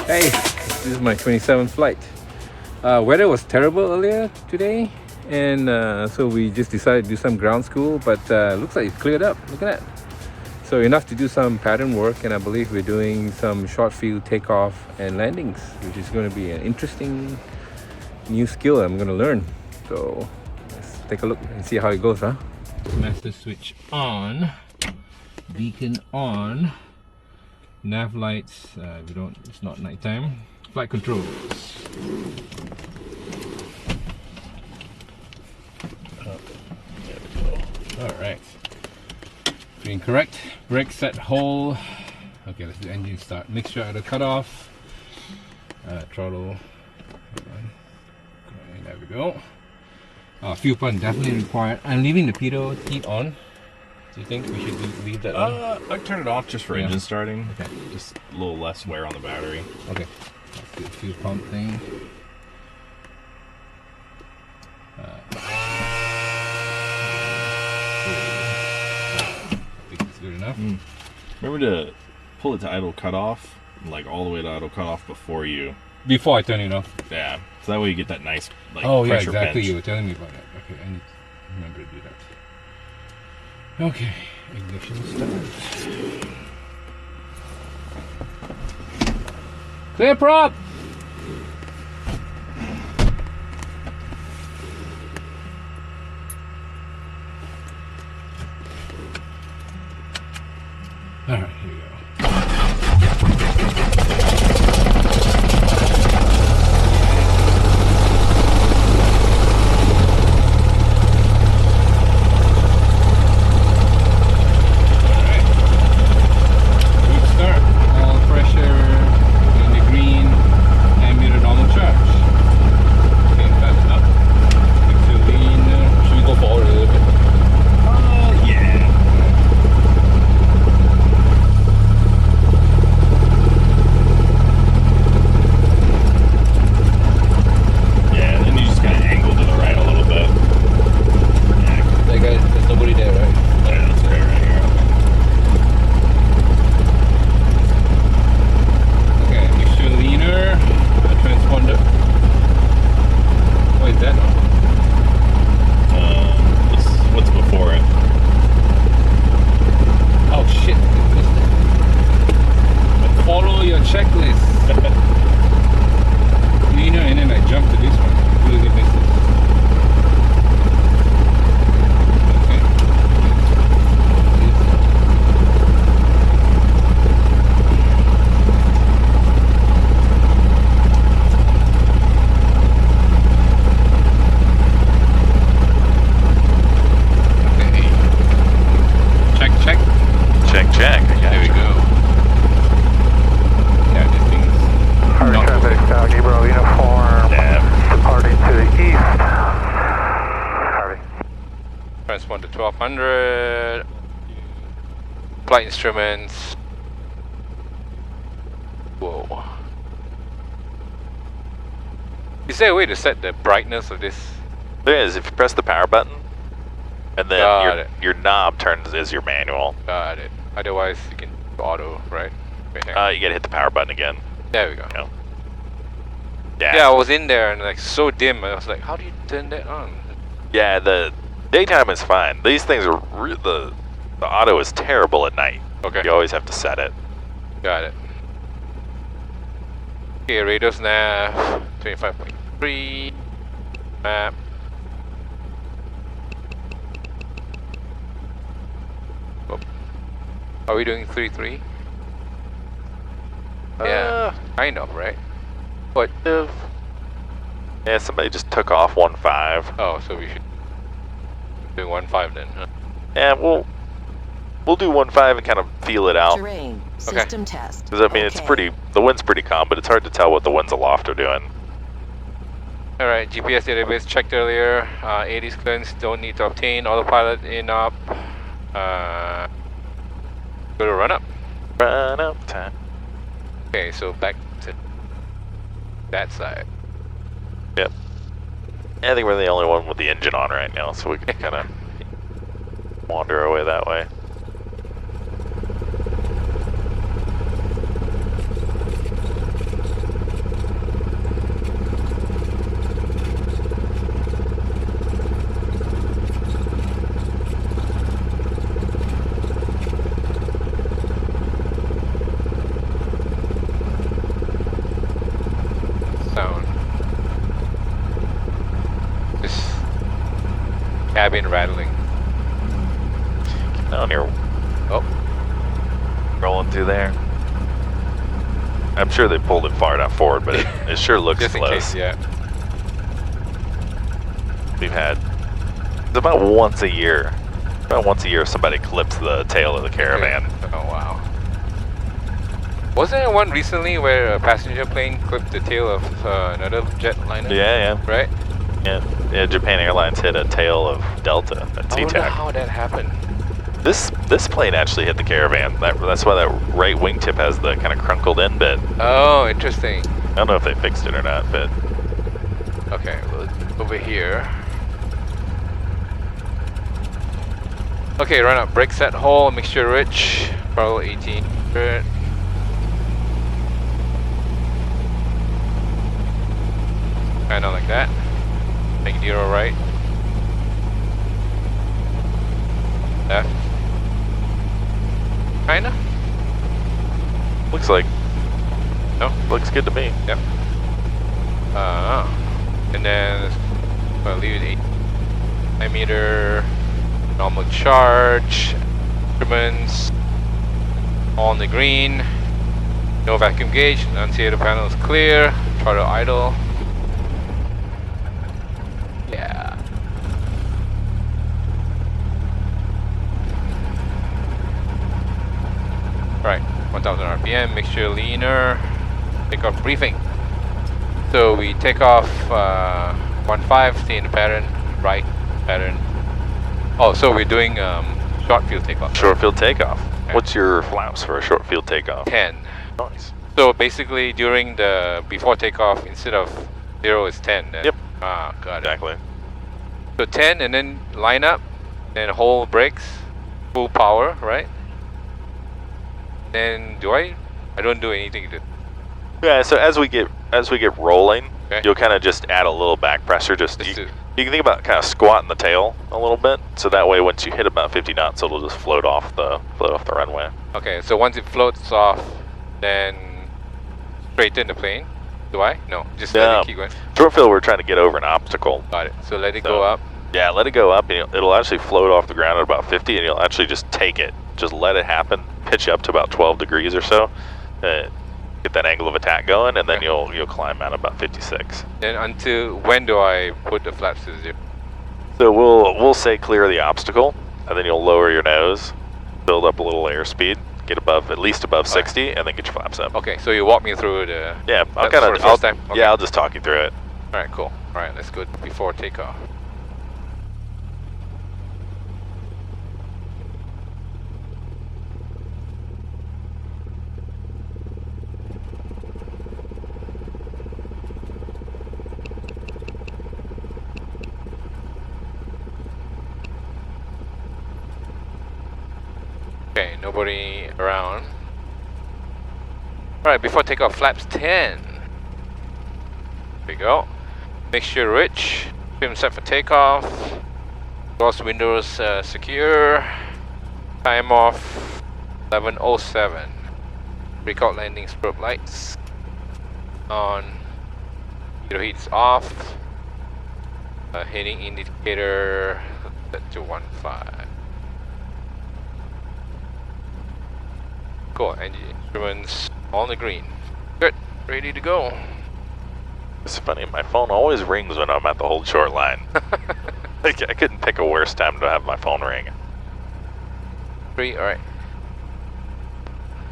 Hey, this is my 27th flight. Weather was terrible earlier today, and so we just decided to do some ground school, but looks like it's cleared up. Look at that. So enough to do some pattern work, and I believe we're doing some short field takeoff and landings, which is going to be an interesting new skill I'm going to learn. So let's take a look and see how it goes, huh? Master switch on, beacon on. Nav lights, it's not nighttime. Flight controls. Oh, there we go. Alright. Being correct. Brake set whole. Okay, let's do engine start. Mixture out of cutoff. Throttle. There we go. Fuel pump definitely required. I'm leaving the pitot heat on. Do you think we should leave that on? I'd turn it off just for engine starting. Okay. Just a little less wear on the battery. Okay. Let's do the fuel pump thing. I think it's good enough. Remember to pull it to idle cutoff, like all the way to idle cutoff before you... Before I turn it off? Yeah. So that way you get that nice like oh, yeah, pressure exactly. pinch. You were telling me about that. Okay, I need to remember to do that. Okay, ignition start. Clear prop! Alright, here we go. Transpond to 1200. Flight instruments. Whoa. Is there a way to set the brightness of this? There is. If you press the power button, and then your knob turns as your manual. Got it. Otherwise, you can auto, right? You gotta hit the power button again. There we go. Yeah. Yeah, I was in there and like so dim, and I was like, how do you turn that on? Yeah, the daytime is fine. These things are the auto is terrible at night. Okay. You always have to set it. Got it. Okay, radars nav 25.3 map. Oh. Are we doing 3.3? Yeah, kind of, right? What? Yeah, somebody just took off 1.5. Oh, so we should do 1.5 then, huh? Yeah, we'll do 1.5 and kind of feel it out. Terrain system test. Because I mean, it's the wind's pretty calm, but it's hard to tell what the winds aloft are doing. All right, GPS database checked earlier. 80s clearance, don't need to obtain. Autopilot in up. Go to run up. Run up time. Okay, so back to that side. Yep. Yeah, I think we're the only one with the engine on right now, so we can kind of wander our way that way. cabin rattling. Down here. Oh. Rolling through there. I'm sure they pulled it far enough forward, but it sure looks Just in close. case, yeah. We've had it's about once a year. About once a year somebody clips the tail of the caravan. Oh wow. Wasn't there one recently where a passenger plane clipped the tail of another jetliner? Yeah. Right? Yeah, Japan Airlines hit a tail of Delta at I wonder SeaTac. how that happened. This plane actually hit the caravan. That's why that right wingtip has the kind of crunkled in bit. Oh, interesting. I don't know if they fixed it or not, but Okay, well, over here. Okay, run up. Brake set hole, mixture rich, parallel 18. Kinda like that. Make 0 right. Left. Kinda? looks like No? looks good to me. Yep. And then I'll leave it 8 meter. Normal charge. Instruments. All on the green. No vacuum gauge. Annunciator panel is clear. Throttle idle. Yeah. Right. 1000 RPM. Mixture leaner. Takeoff briefing. So we take off 1.5, stay in the pattern, right pattern. Oh, so we're doing short field takeoff. Short field takeoff. Okay. What's your flaps for a short field takeoff? 10. Nice. So basically during the before takeoff, instead of 0 is 10. Then. Yep. Ah, got it. Exactly. So 10 and then line up, then hold brakes, full power, right? Then I don't do anything to. Yeah, so as we get rolling, Okay. you'll kind of just add a little back pressure. You can think about kind of squatting the tail a little bit, so that way once you hit about 50 knots, it'll just float off the runway. Okay, so once it floats off, then straighten the plane. Do I? No, just let it keep going. Short field, we're trying to get over an obstacle. Got it. So let it go up. Yeah, let it go up, and it'll actually float off the ground at about 50, and you'll actually just take it. Just let it happen, pitch up to about 12 degrees or so, get that angle of attack going, and then you'll climb out about 56. Then until when do I put the flaps to 0? So we'll say clear the obstacle, and then you'll lower your nose, build up a little airspeed, get at least above 60, and then get your flaps up. Okay, so you walk me through the. Yeah, Okay. Yeah, I'll just talk you through it. All right, cool. All right, let's go before takeoff. Okay, nobody around. Alright, before takeoff, flaps 10. There we go. Mixture rich. Trim set for takeoff. Cross windows secure. Time off 11:07. Breakout landing strobe lights on. Zero heats off. Heading indicator set to 15. Cool, engine instruments on the green. Good, ready to go. It's funny, my phone always rings when I'm at the hold short line. Like, I couldn't pick a worse time to have my phone ring. 3, alright.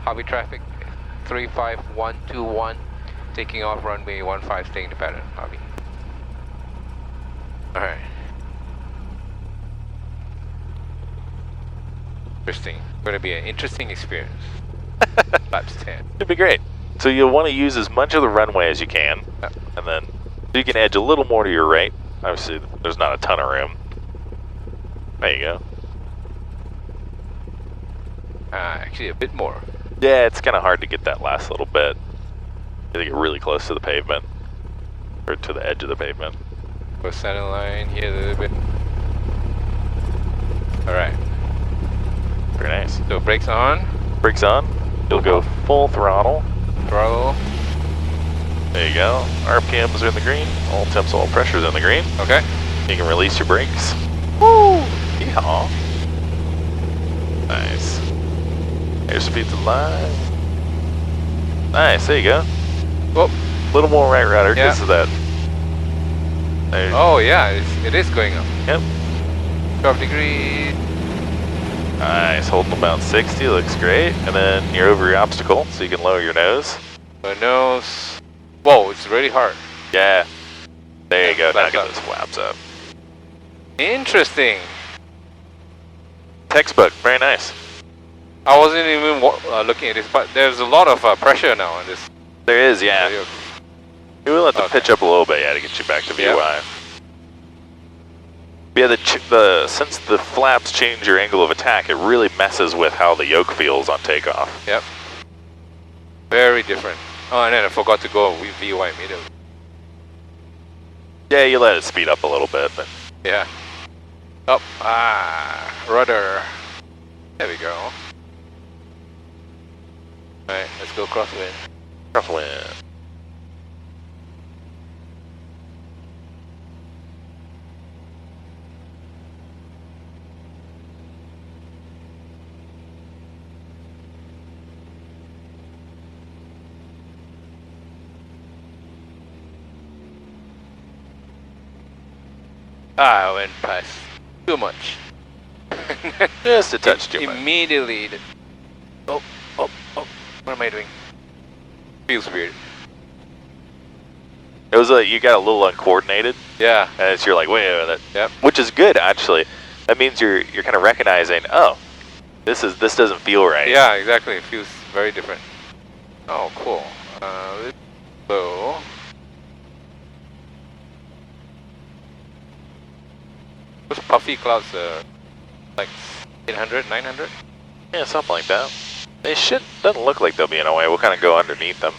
Hobby traffic 35121. Taking off runway 15, staying the pattern. Hobby. Alright. Interesting. Gonna be an interesting experience. Flaps 10. It'd be great. So you'll want to use as much of the runway as you can, and then you can edge a little more to your right. Obviously, there's not a ton of room. There you go. Actually, a bit more. Yeah, it's kind of hard to get that last little bit. You have to get really close to the pavement, or to the edge of the pavement. Go center line here a little bit. Alright. Very nice. So brakes on. Brakes on. You'll go full throttle. Throttle. There you go. RPMs are in the green. All temps, all pressures in the green. Okay. You can release your brakes. Woo! Yeehaw. Nice. Airspeed's alive. Nice, there you go. Whoop. A little more right rudder because of that. There. Oh yeah, it is going up. Yep. 12 degrees. Nice, holding about 60, looks great. And then you're over your obstacle, so you can lower your nose. My nose. Whoa, it's really hard. Yeah. There you go, now Flaps get up. those flaps up. Interesting. Textbook, very nice. I wasn't even looking at this, but there's a lot of pressure now on this. There is, yeah. video. We will have to Okay. pitch up a little bit, yeah, to get you back to VY. Yep. Yeah, since the flaps change your angle of attack, it really messes with how the yoke feels on takeoff. Yep. Very different. Oh, and then I forgot to go with VY immediately. Yeah, you let it speed up a little bit, but Yeah. Up. Rudder. There we go. Alright, let's go crosswind. crosswind. I went past too much. Just a touch too much. Immediately. Oh. What am I doing? Feels weird. It was like you got a little uncoordinated, Yeah. and you're like, wait a minute. Yep. Which is good, actually. That means you're kind of recognizing, oh, this doesn't feel right. Yeah, exactly. It feels very different. Oh, cool. Let's go. Those puffy clouds are like 800, 900? Yeah, something like that. They doesn't look like they'll be in a way. We'll kind of go underneath them.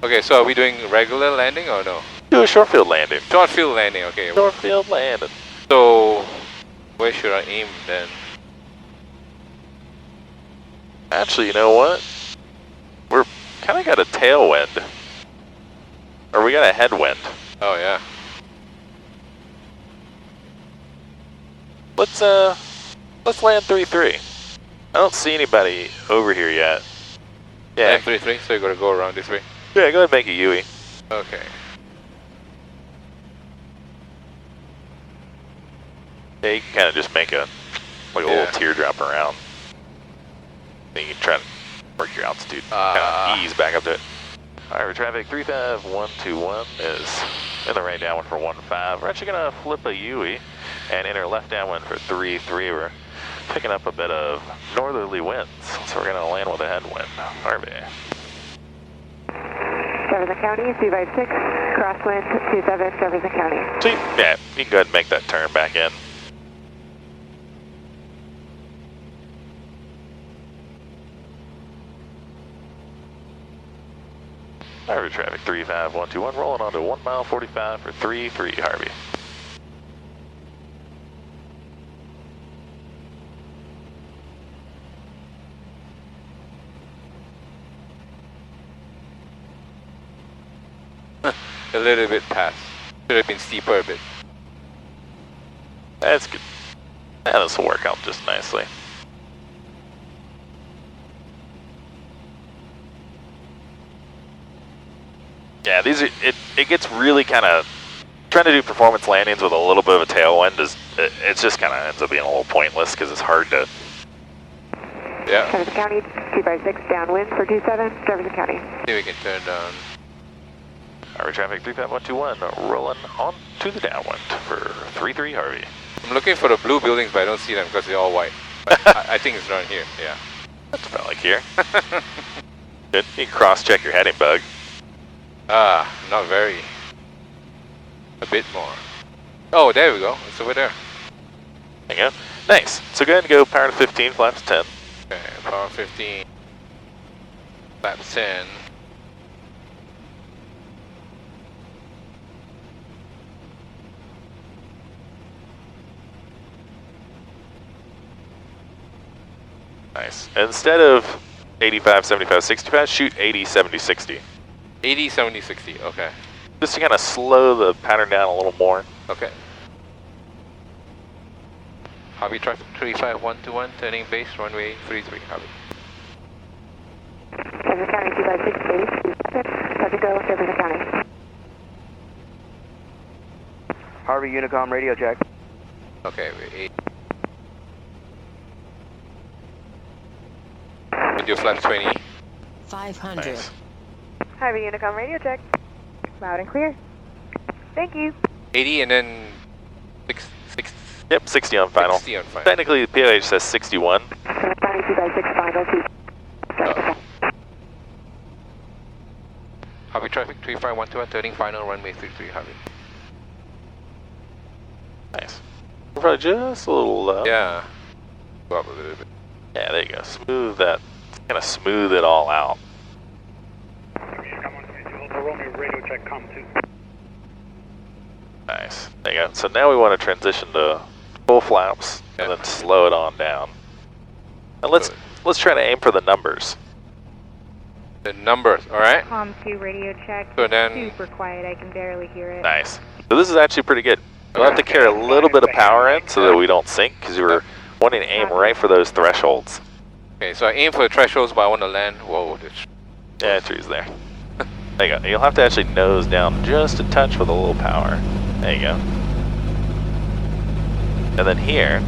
Okay, so are we doing regular landing or no? Do a short field landing. Short field landing, okay. Short field landing. So, where should I aim then? Actually, you know what? We're kind of got a tailwind. Or we got a headwind. Oh, yeah. Let's land 3-3. I don't see anybody over here yet. Yeah. Land 3-3, so you gotta go around this way. Yeah, go ahead and make a UE. Okay. Yeah, you can kind of just make a little teardrop around. Then you can try to work your altitude. Kind of ease back up to it. Alright, traffic 35121 is in the right downwind for 15. We're actually gonna flip a UE and enter left downwind for 33. We're picking up a bit of northerly winds, so we're gonna land with a headwind. Harvey. Jefferson County, 256, crosswind 27, Jefferson County. Sweet. Yeah, you can go ahead and make that turn back in. Harvey traffic 35121, rolling onto 1 mile 45 for 33, Harvey. A little bit past. Should have been steeper a bit. That's good. Yeah, this will work out just nicely. Yeah, these are, it gets really kind of, trying to do performance landings with a little bit of a tailwind is, it's just kind of ends up being a little pointless because it's hard to. Yeah. Jefferson County, 256, downwind for 27, Jefferson County. See if we can turn down. Harvey traffic 35121, rolling on to the downwind for 33, Harvey. I'm looking for the blue buildings, but I don't see them because they're all white. But I think it's around here, yeah. That's about like here. Good. You can cross-check your heading bug. Not very. A bit more. Oh, there we go. It's over there. There you go. Nice. So go ahead and go power to 15, flaps 10. Okay, power 15. Lap 10. Nice. Instead of 85, 75, 65, shoot 80, 70, 60. 80, 70, 60. Okay. Just to kind of slow the pattern down a little more. Okay. Harvey traffic 35121, turning base, runway 33, Harvey. Jefferson County 256 base, 27, set to go, Jefferson County. Harvey Unicom radio check. Okay, we're 8. With your flaps 20. 500. Nice. Harvey Unicom radio check. Loud and clear. Thank you. 80 and then 6. Yep, 60 on final. 60 on final. Technically, the PLH says 61. Jefferson County 256 final, 2. Harvey traffic 35121, turning final, runway 33, Harvey. Nice. We're probably just a little low. Yeah. Go up a little bit. Yeah, there you go. Smooth that. Kind of smooth it all out. Radio check, com 2. Nice. There you go. So now we want to transition to full flaps and Yeah. then slow it on down. And let's try to aim for the numbers. The numbers, alright? Com 2 radio check. So then, Super quiet, I can barely hear it. Nice. So this is actually pretty good. We'll have to carry a little bit of power in so that we don't sink, because we were wanting to aim right for those thresholds. okay, so I aim for the thresholds, but I want to land. Whoa, this. Yeah, tree's there. There you go. You'll have to actually nose down just a touch with a little power. There you go. And then here,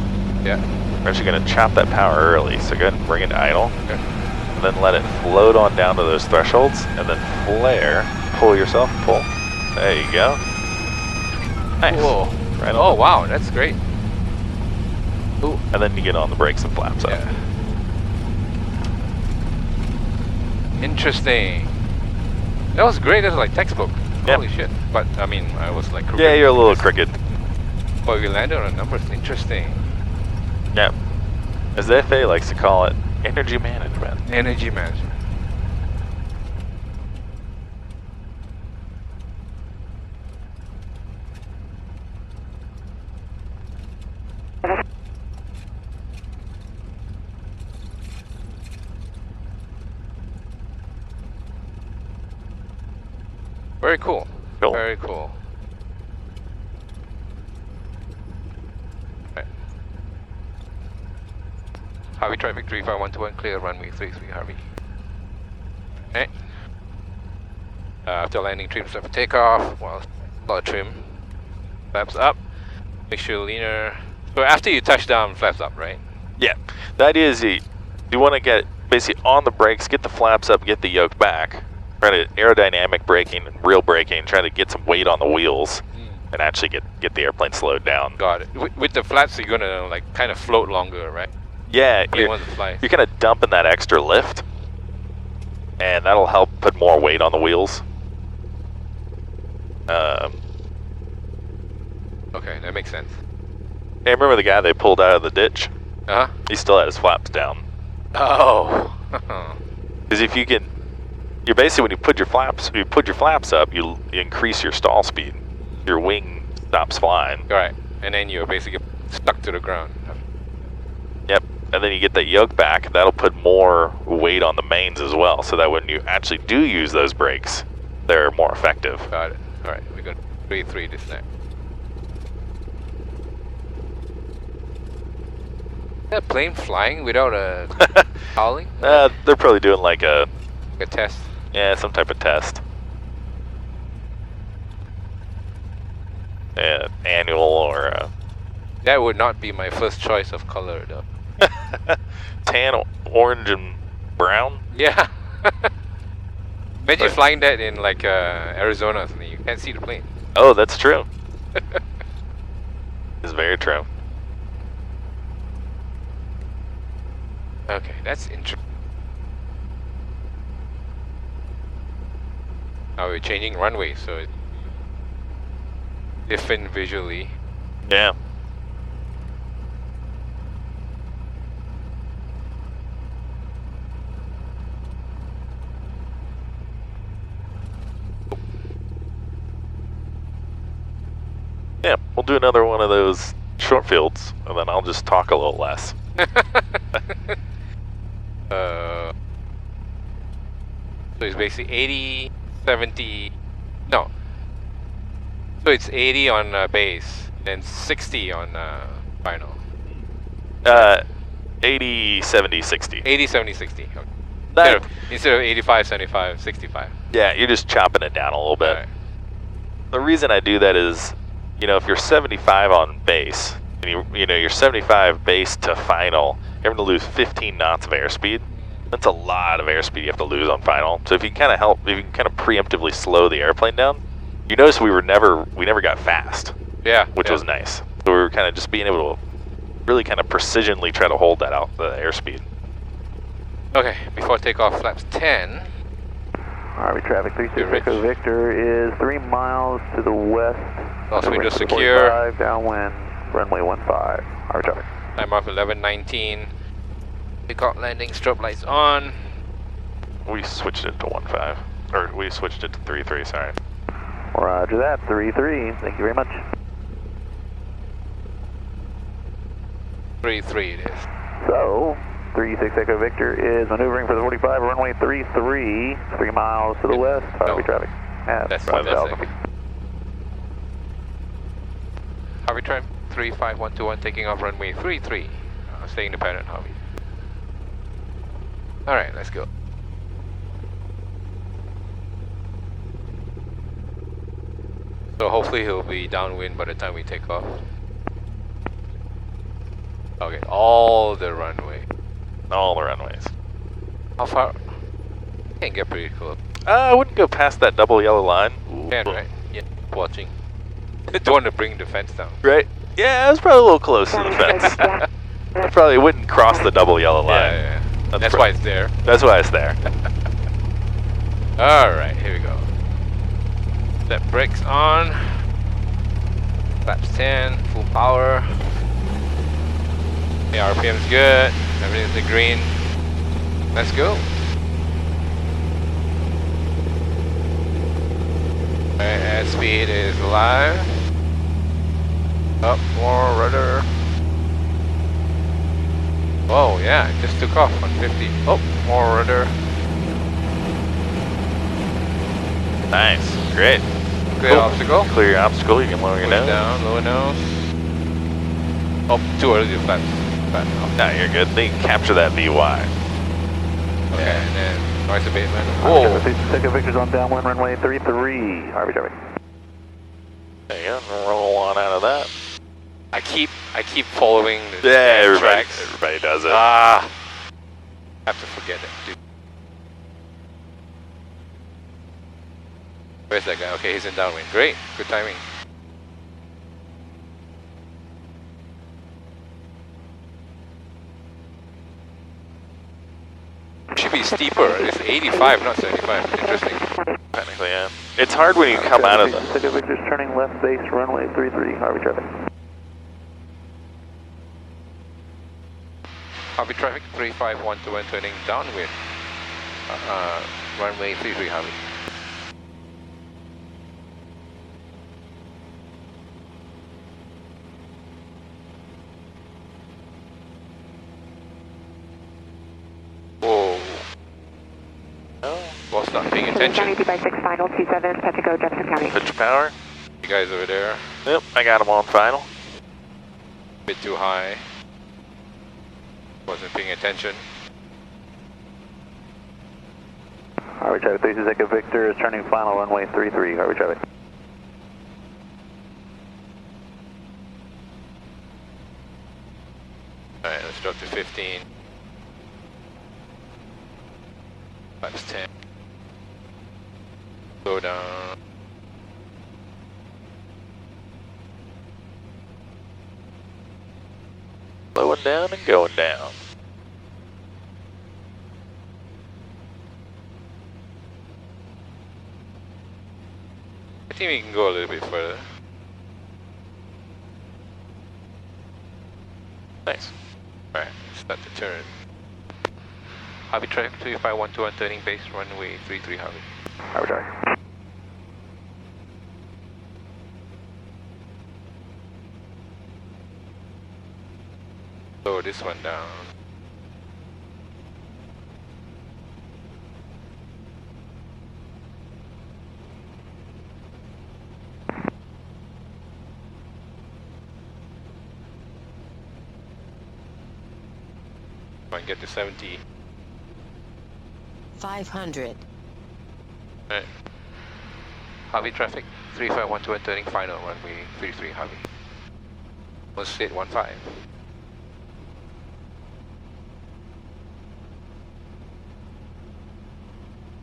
Yeah. we're actually going to chop that power early. So go ahead and bring it to idle. Okay. And then let it float on down to those thresholds. And then flare. Pull yourself. Pull. There you go. Nice. Whoa. Right on. Oh, wow, that's great. Ooh. And then you get on the brakes and flaps up. Yeah. Interesting. That was great. That was like textbook. Yep. Holy shit. But, I mean, I was like... Yeah, you're a little crooked. But we landed on numbers. Interesting. Yeah. As the FAA likes to call it, energy management. Energy management. Very cool. Cool. Very cool. Right. Harvey traffic 35121, clear runway 33, Harvey. Okay. After landing, trim stuff for takeoff. Well, a lot of trim. Flaps up. Make sure leaner. So after you touch down, flaps up, right? Yeah. The idea is you want to get basically on the brakes, get the flaps up, get the yoke back. Try to aerodynamic braking and real braking, trying to get some weight on the wheels and actually get the airplane slowed down. Got it. With the flaps, you're gonna like kind of float longer, right? Yeah, You want to fly. you're kind of dumping that extra lift, and that'll help put more weight on the wheels. Okay, that makes sense. Hey, remember the guy they pulled out of the ditch? Uh huh. He still had his flaps down. Oh. Because if you can, you're basically when you put your flaps up, you increase your stall speed. Your wing stops flying. Right, and then you're basically stuck to the ground. Yep, and then you get that yoke back. That'll put more weight on the mains as well, so that when you actually do use those brakes, they're more effective. Got it. All right, we're going 3-3 this next. That plane flying without a cowling? They're probably doing like a test. some type of test. Annual or That would not be my first choice of color, though. tan, orange, and brown. Yeah. Imagine Right. flying that in like Arizona or something. You can't see the plane. Oh, that's true. It's very true. Okay, that's interesting. Now we're changing runway, so it's different visually. Yeah. Yeah, we'll do another one of those short fields, and then I'll just talk a little less. So it's basically 80, 70, no. So it's 80 on base, then 60 on final. 80, 70, 60. 80, 70, 60. Okay. That- Instead of 85, 75, 65. Yeah, you're just chopping it down a little bit. Alright. The reason I do that is, you know, if you're 75 on base, and you're 75 base to final, you're having to lose 15 knots of airspeed. That's a lot of airspeed you have to lose on final. So if you can kind of preemptively slow the airplane down, you notice we never got fast. Yeah. Which was nice. So we were kind of just being able to really kind of precisionally try to hold that out, the airspeed. Okay, before takeoff, flaps 10. Army traffic 36 Echo Victor is 3 miles to the west. Lost window Runway secure. 45, downwind, runway 15. Army traffic. Time mark 11:19. Takeoff landing, strobe lights on. We switched it to 15. Or we switched it to 33, sorry. Roger that, 33. Thank you very much. 33 it is. So, 36 Echo Victor is maneuvering for the 45, runway 33, 3 miles to the west. Harvey traffic. That's Delta. Harvey traffic 35121 taking off runway 33. Staying independent, Harvey. Alright, let's go. So hopefully he'll be downwind by the time we take off. Okay, all the runway. All the runways. How far? Can't get pretty close. I wouldn't go past that double yellow line. Can, right? Yeah, watching. Don't want to bring the fence down. Right? Yeah, I was probably a little close to the fence. I probably wouldn't cross the double yellow line. Yeah. That's why it's there. That's why it's there. Alright, here we go. Set brakes on. Flaps 10, full power. The RPM's good. Everything's in green. Let's go. Alright, airspeed is live. Up, more rudder. Oh yeah, it just took off 150. Oh, more rudder. Nice. Great. Clear obstacle. Clear your obstacle. You can lower your Push nose. down, lower nose. Oh, too early to flaps. No, you're good. They can capture that VY. Okay, and then noise abatement. Whoa. Whoa. 36 Victor's on downwind, runway 33. Harvey traffic. There you go. Roll on out of that. I keep following the Yeah, tracks. everybody does it. Ah, have to forget it, dude. Where's that guy? Okay, he's in downwind. Great, good timing. Should be steeper. It's 85, not 75. Interesting. Technically, yeah. It's hard when you come out of the... 36 Victor's turning left base, runway 33. Harvey traffic. Harvey traffic 35121 turning downwind. Runway 33 Harvey. Whoa. Oh, Well, stop paying attention. 90 by 6 final 27, set to go Jefferson County. pitch power. You guys over there, Yep, I got him on final. bit too high. Wasn't paying attention. Harvey traffic 36 Victor is turning final, runway 33. Harvey traffic. Alright, let's drop to 15. Flaps 10. Slow down. Slowing down and going down. I think we can go a little bit further. Nice. Alright, start the turn. Harvey traffic 35121 turning base runway 33 Harvey. Harvey traffic. Slow this one down. Try and get to 70. 500. Alright. Harvey traffic, 35121 turning final runway 33 Harvey. Was state 15.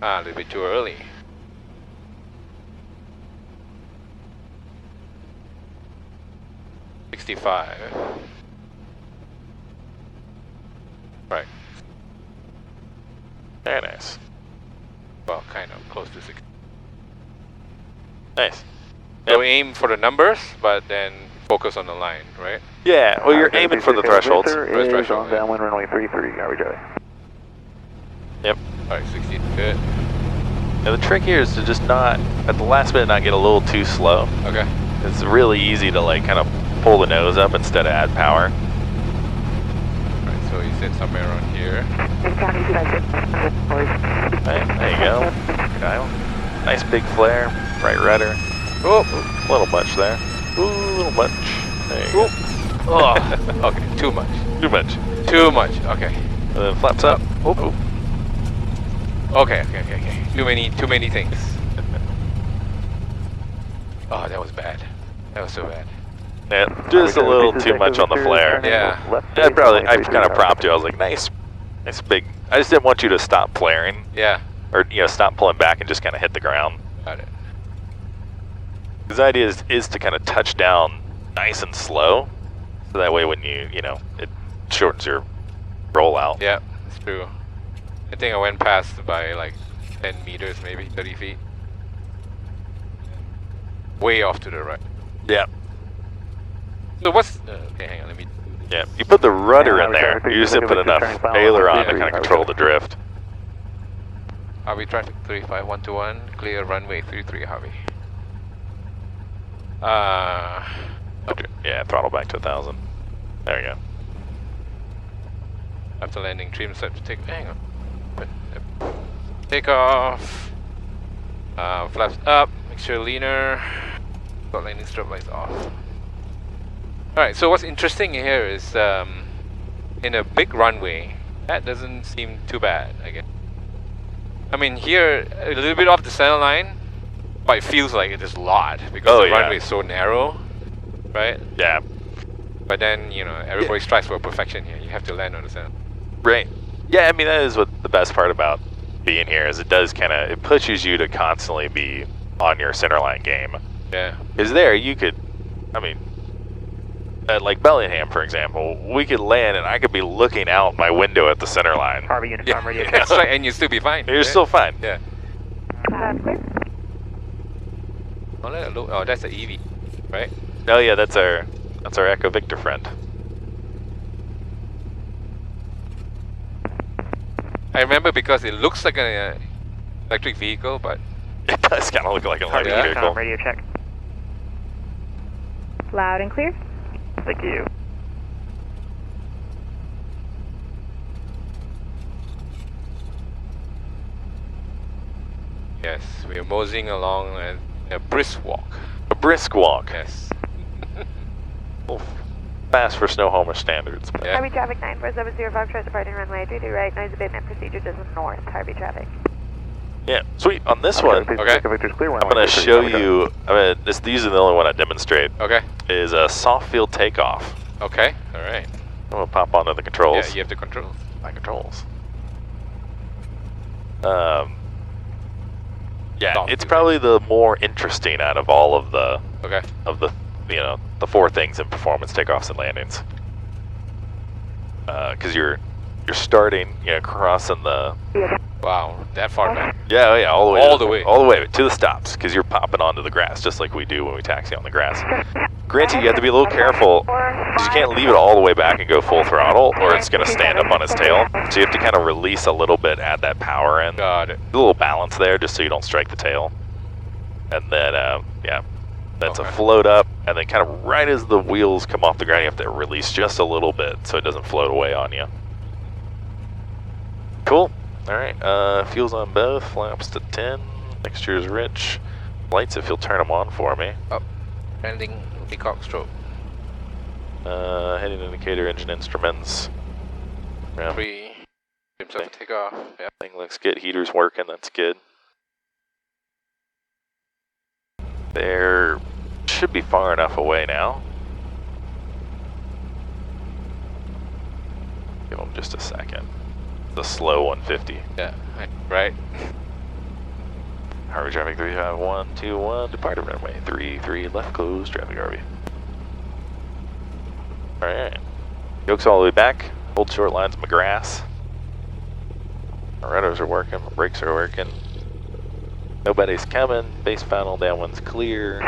A little bit too early. $65. Right. Very nice. Well, kind of close to 60. Nice. So aim for the numbers, but then focus on the line, right? Yeah, well, you're aiming for the thresholds. Is threshold, on downwind runway 33, Harvey Charlie. Yep. Alright, 60, good. Now the trick here is to just not, at the last minute, not get a little too slow. Okay. It's really easy to like kind of pull the nose up instead of add power. Alright, so you said somewhere around here. Right, there you go. Dial. Nice big flare, right rudder. Oh, a little much there. Ooh, a little much. There you go. Oh, okay, too much. Too much. Too much, okay. And then flaps up. Oh. Okay. Too many things. Oh, that was bad. That was so bad. Yeah, just a little too much on the flare. Yeah. I kind of prompted you. I was like, nice big. I just didn't want you to stop flaring. Yeah. Or, stop pulling back and just kind of hit the ground. Got it. His idea is to kind of touch down nice and slow. So that way when it shortens your rollout. Yeah, it's true. I think I went past by like 10 meters, maybe 30 feet. Way off to the right. Yeah. So what's... okay, hang on, let me... Yeah, you put the rudder in there. You just didn't put enough aileron to kind of control the drift. Harvey traffic 35121, clear runway 33 Harvey. Okay. Yeah, throttle back to 1,000. There you go. After landing, trim set to take... hang on. Takeoff. Flaps up, make sure leaner. Got landing strip lights off. Alright, so what's interesting here is in a big runway, that doesn't seem too bad, I guess. I mean, here, a little bit off the center line, but it feels like it is a lot because the runway is so narrow, right? Yeah. But then, everybody strives for perfection here. You have to land on the center. Right. Yeah, I mean, that is what the best part about being here is it does it pushes you to constantly be on your centerline game. Yeah. Because there, you could, at like Bellingham, for example, we could land and I could be looking out my window at the center line. Harvey unit Yeah, radio. that's right, and you'll still be fine. You're right? still fine. Yeah. Clear. Oh, that's an EV, right? Oh yeah, that's our Echo Victor friend. I remember because it looks like an electric vehicle, but... It does kind of look like an electric Yeah. vehicle. Radio check. Loud and clear. Thank you. Yes, we are moseying along a brisk walk. A brisk walk. Yes. Fast for Snohomish standards. But Yeah. Harvey traffic 94705, departing runway 33 right, noise abatement procedure just north, Harvey traffic. yeah, sweet. On this one, Okay. Victor's clear. I'm going to show you, these are the only one I demonstrate, Okay. is a soft field takeoff. Okay. All right. I'm going to pop onto the controls. Yeah, you have the controls. My controls. Yeah, Soft it's field. probably the more interesting out of all of the Okay. the four things in performance takeoffs and landings. Because you're starting, crossing the Wow, that far back. yeah, all the way All the way. all the way to the stops, because you're popping onto the grass just like we do when we taxi on the grass. Granted, you have to be a little careful because you can't leave it all the way back and go full throttle, or it's going to stand up on its tail. So you have to kind of release a little bit, add that power in. Got it. A little balance there, just so you don't strike the tail. And then, that's a Okay. float up, and then kind of right as the wheels come off the ground, you have to release just a little bit so it doesn't float away on you. Cool. All right. Fuel's on both. Flaps to 10. Mixture's rich. Lights, if you'll turn them on for me. Landing peacock stroke. Heading indicator, engine instruments. Yeah. 3. set for takeoff. Yeah. Thing looks good. Heater's working. That's good. There should be far enough away now. Give them just a second. The slow 150. Yeah. Right. Harvey traffic 35121. Departure runway 33 left close traffic Harvey. All right. Yoke's all the way back. Hold short lines McGrath. Our rudders are working. My brakes are working. Nobody's coming. Base final downwind's clear.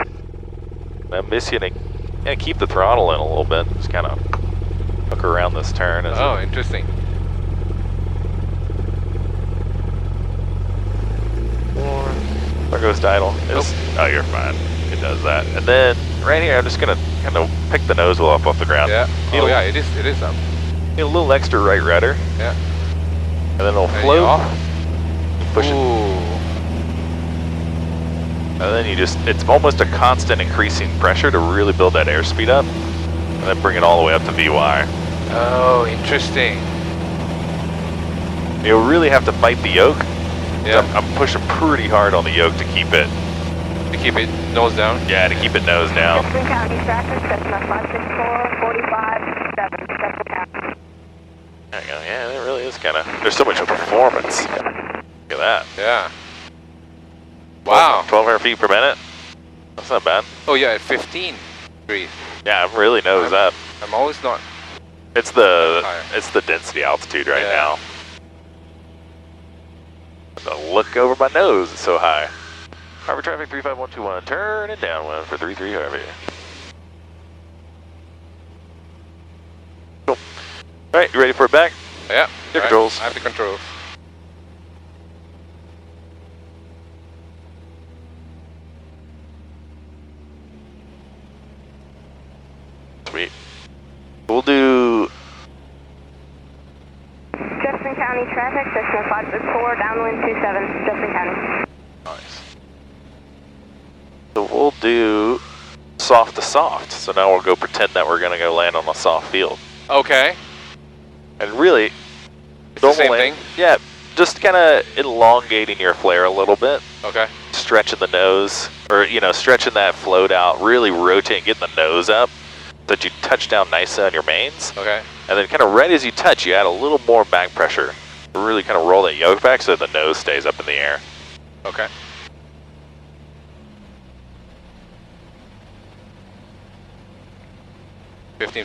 I'm missing and keep the throttle in a little bit. Just kind of hook around this turn. Oh, interesting. There goes to idle. Oh, you're fine. It does that. And then right here, I'm just gonna kind of pick the nose wheel up off the ground. Yeah. Oh yeah, it is up. Need a little extra right rudder. Yeah. And then it'll float. Push it. And then it's almost a constant increasing pressure to really build that airspeed up. And then bring it all the way up to VY. Oh, interesting. You'll really have to fight the yoke. Yeah. I'm pushing pretty hard on the yoke to keep it. To keep it nose down? Yeah, to keep it nose down. Jefferson County traffic, Cessna 564, 45, 7, Jefferson County. There you go. Yeah, it really is kind of. There's so much performance. Look at that. Yeah. Wow. 1,200 feet per minute. That's not bad. Oh yeah, at 15 degrees. Yeah, I'm really nose up. I'm always not. It's the density altitude right now. The look over my nose is so high. Harvey traffic 35121, turn it downwind for 33 Harvey. Cool. All right, you ready for it back? Yeah. Your controls. I have the controls. Sweet. We'll do Jefferson County traffic, Cessna 564, downwind 27, Jefferson County. nice. So we'll do soft to soft. So now we'll go pretend that we're gonna go land on a soft field. Okay. And really, It's the same landing, thing? yeah, just kind of elongating your flare a little bit. Okay. Stretching the nose, or stretching that float out, really rotating, getting the nose up, so that you touch down nicely on your mains. Okay. And then kind of right as you touch, you add a little more back pressure. Really kind of roll that yoke back so the nose stays up in the air. Okay.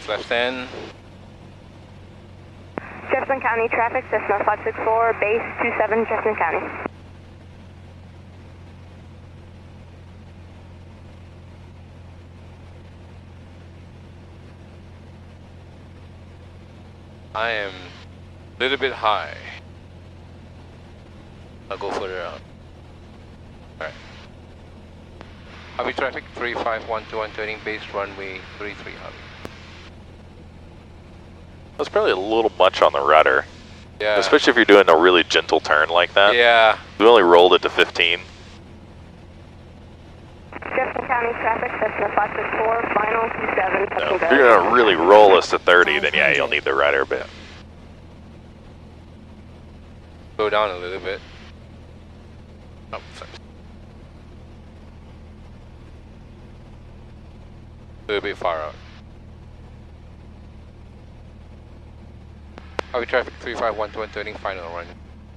left 10. Jefferson County traffic, Cessna 564, base 27, Jefferson County. I am a little bit high. I'll go further out. Alright. Harvey traffic 35121, turning base runway 33 Harvey. That's probably a little much on the rudder. Yeah. Especially if you're doing a really gentle turn like that. Yeah. We only rolled it to 15. Jefferson County traffic, Cessna 564, final 27, So if you're gonna really roll us to 30, then yeah, you'll need the rudder, but Slow down a little bit. Oh, sorry. A little bit far out. Harvey traffic 35121, turning final run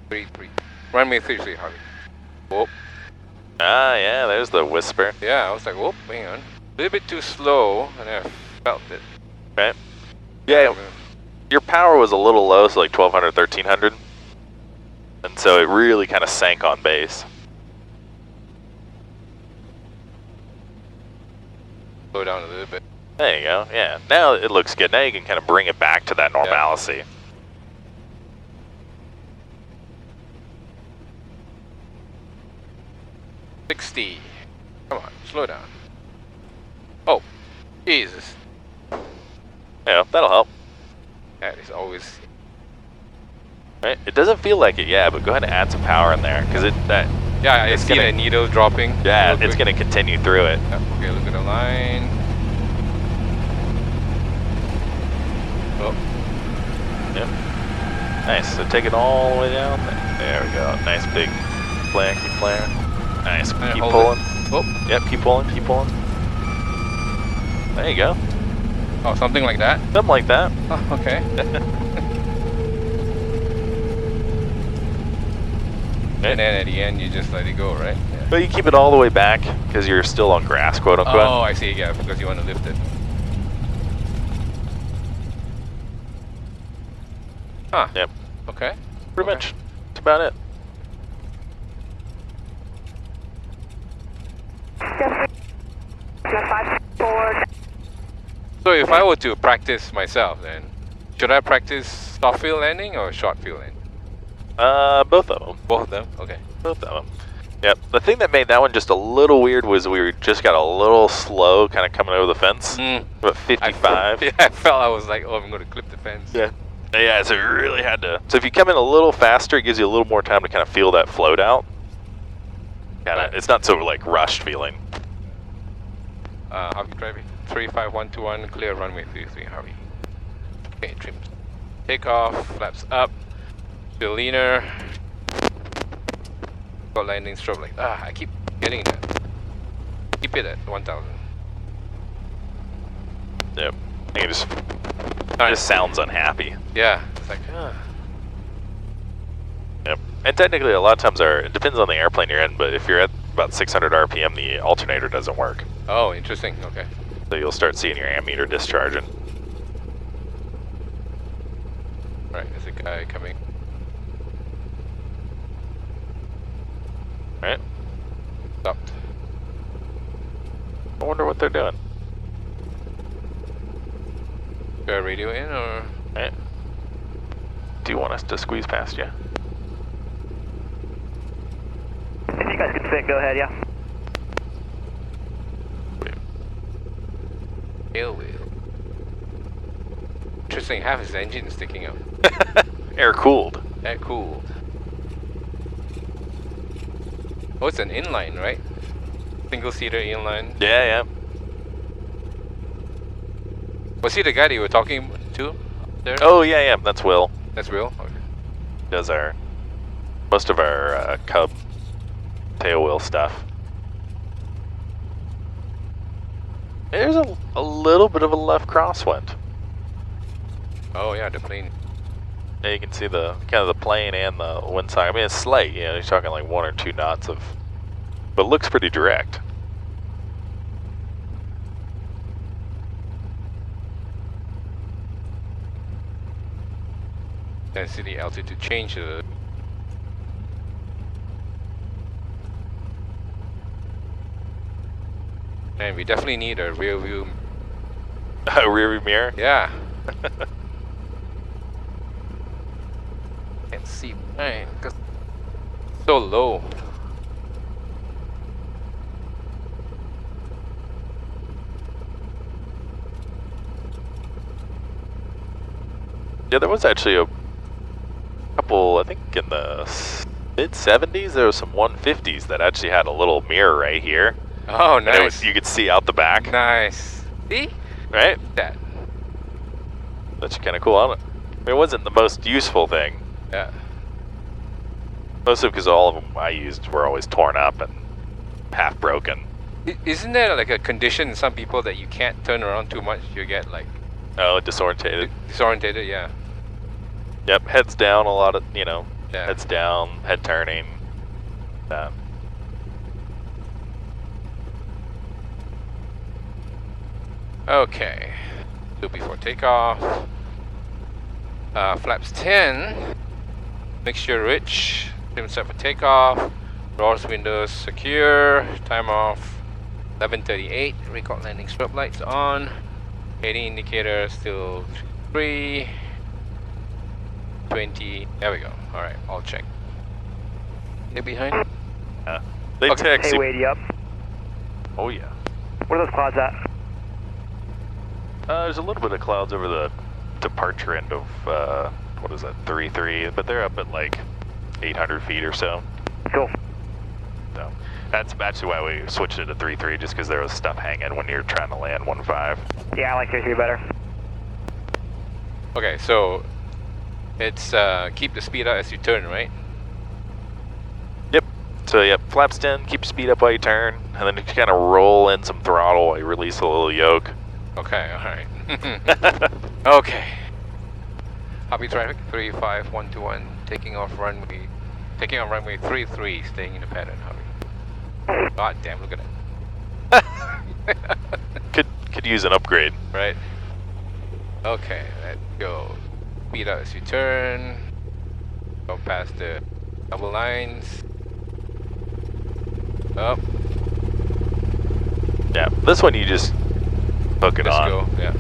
33. Runway 33 Harvey. Whoop. ah, yeah, there's the whisper. Yeah, I was like, whoop, hang on. A little bit too slow, and I felt it. Right? Yeah, your power was a little low, so like 1200, 1300. And so it really kind of sank on base. Slow down a little bit. There you go, yeah. Now it looks good. Now you can kind of bring it back to that normalcy. Yeah. 60. Come on, slow down. Oh, Jesus. Yeah, that'll help. That is always. Right? It doesn't feel like it, yeah, but go ahead and add some power in there, because Yeah, I see the needle dropping. yeah, it's going to continue through it. Yeah, okay, look at the line. Oh. Yep. Nice. So take it all the way down. There we go. Nice big flare. Keep flaring. Nice. And Keep hold pulling. it. Oh, Yep. Keep pulling. Keep pulling. There you go. oh, something like that. Something like that. Oh, okay. And then at the end, you just let it go, right? Yeah. But you keep it all the way back because you're still on grass, quote unquote. Oh, I see. Yeah, because you want to lift it. Huh. Yep. Okay. Pretty much. That's about it. So if I were to practice myself, then should I practice soft field landing or short field landing? Both of them. Both of them. Okay. Both of them. Yep. The thing that made that one just a little weird was we just got a little slow, kind of coming over the fence. About 55. Yeah, I felt I was like, oh, I'm going to clip the fence. Yeah. Yeah. So we really had to. So if you come in a little faster, it gives you a little more time to kind of feel that float out. Right. It's not so like rushed feeling. Harvey driving 35121, clear runway 33, Harvey. Okay, trim. Takeoff, flaps up, still leaner. Got landing strobe like, I keep getting that. Keep it at 1000. Yep. I think it just sounds unhappy. Yeah, it's like, Yep. And technically, a lot of times it depends on the airplane you're in, but if you're at about 600 RPM, the alternator doesn't work. Oh, interesting. Okay. So you'll start seeing your ammeter discharging. Right, there's a guy coming. Right? Stopped. I wonder what they're doing. Do I radio in or? Right? Do you want us to squeeze past you? If you guys can fit, go ahead, yeah. Tail wheel. Interesting, half his engine is sticking up. Air cooled. That cool. Oh, it's an inline, right? Single seater inline. Yeah, yeah. Was he the guy that you were talking to there? Oh, yeah, yeah. That's Will. That's real? Okay. Does most of our Cub tail wheel stuff. There's a little bit of a left crosswind. Oh yeah, the plane. Yeah, you can see the kind of the plane and the wind side. I mean, it's slight. You know, you're talking like 1 or 2 knots of, but it looks pretty direct. Density, altitude change. And we definitely need a rear view. Rear view mirror. Yeah. Can't see mine because it's so low. Yeah, there was actually a couple, I think in the mid-70s, there was some 150s that actually had a little mirror right here. Oh, And nice. you could see out the back. Nice. See? Right? That. That's kind of cool. I mean, it wasn't the most useful thing. Yeah. Mostly because all of them I used were always torn up and half broken. Isn't there like a condition in some people that you can't turn around too much? You get like Oh, disorientated. disorientated, yeah. Yep, heads down a lot of, you know, Yeah. heads down, head turning. Okay. Do before takeoff. Flaps 10. Mixture rich. Trim set for takeoff. Doors, windows secure. Time off. 11:38. Record landing strobe lights on. Heading indicator still 3. 20. There we go. All right, all check. Get behind. They Okay. text Hey, you. Wade, you up? Oh, yeah. Where are those clouds at? There's a little bit of clouds over the departure end of, what is that, 3-3, but they're up at like 800 feet or so. Cool. So that's actually why we switched it to 3-3, just because there was stuff hanging when you're trying to land 1-5. Yeah, I like 3-3 better. Okay, so It's keep the speed out as you turn, right? Yep. So yep, flaps 10, keep speed up while you turn, and then you kind of roll in some throttle while you release a little yoke. Okay, alright. Okay. Copy traffic 35121, taking on runway 33, staying in the pattern, Javi. God damn, look at that. Could use an upgrade. Right. Okay, let's go. Speed out as you turn. Go past the double lines. Up. Yeah, this one you just hook it Let's on. go, yeah.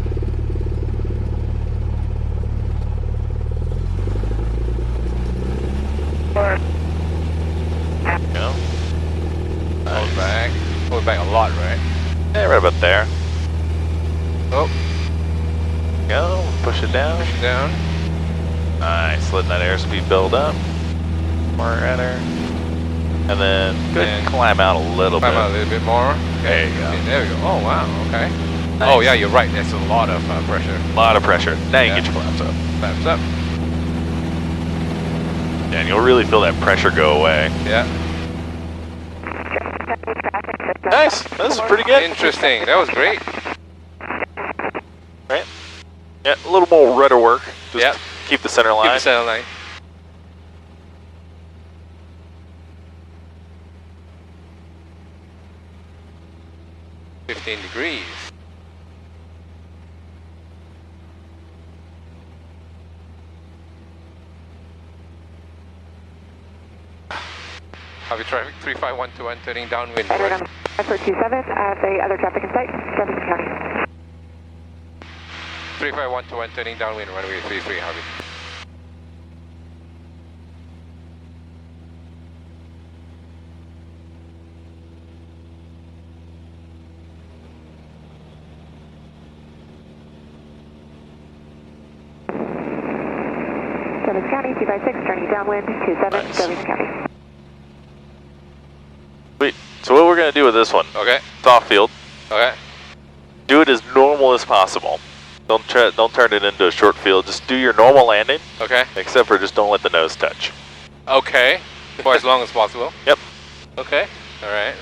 Go. Hold back. Hold back a lot, right? Yeah, right about there. Oh, Go, push it down. push down. Nice, letting that airspeed build up. More rudder. And then go ahead and climb out a little Climb bit. out a little bit more. There you go. Okay, there we go. Oh, wow, okay. Nice. Oh, yeah, you're right. That's a lot of pressure. A lot of pressure. Now you Yeah. get your flaps up. Flaps up. And you'll really feel that pressure go away. Yeah. Nice, this is pretty good. Interesting. That was great. Right? Yeah, a little more rudder work. Just Yep. keep the center Keep line. the center line. $15 degrees. Copy traffic 35121, turning downwind. Edward, I'm 427, the other traffic in sight, Jefferson County. 35121, turning downwind, runway 33, Harvey. Jefferson County, 256, turning downwind, 27, Nice. Jefferson County. Wait, so what we're going to do with this one, Okay, soft field, okay. do it as normal as possible. Don't turn it into a short field. Just do your normal landing, Okay. except for just don't let the nose touch. Okay. For as long as possible. Yep. Okay. Alright.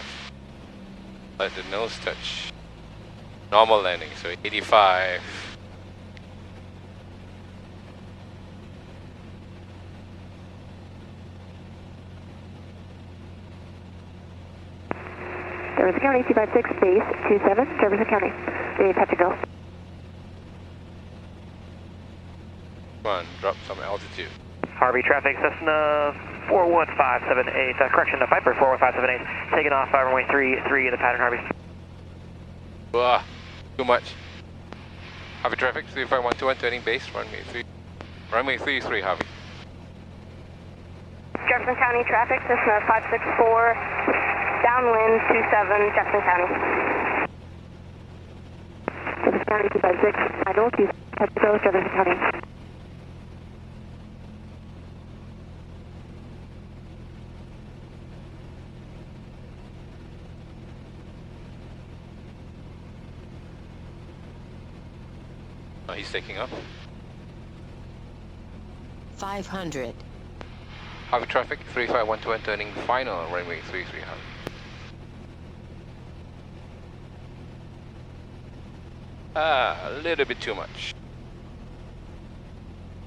Let the nose touch. Normal landing, so 85. Jefferson County, 256, base, 27, Jefferson County. Ready to touch and go. Come on, drop some altitude. Harvey traffic, Cessna 41578, correction, Viper 41578, taking off runway 33 in the pattern, Harvey. Ugh, too much. Harvey traffic, 35121, turning base, runway 33, Harvey. Jefferson County traffic, Cessna 564, downwind 27, Jefferson County. Jefferson County, 256, idle, 2, touch and go, Jefferson County. Oh, he's taking off. 500. Harvey traffic, 35121, turning final, runway 33, Harvey. A little bit too much.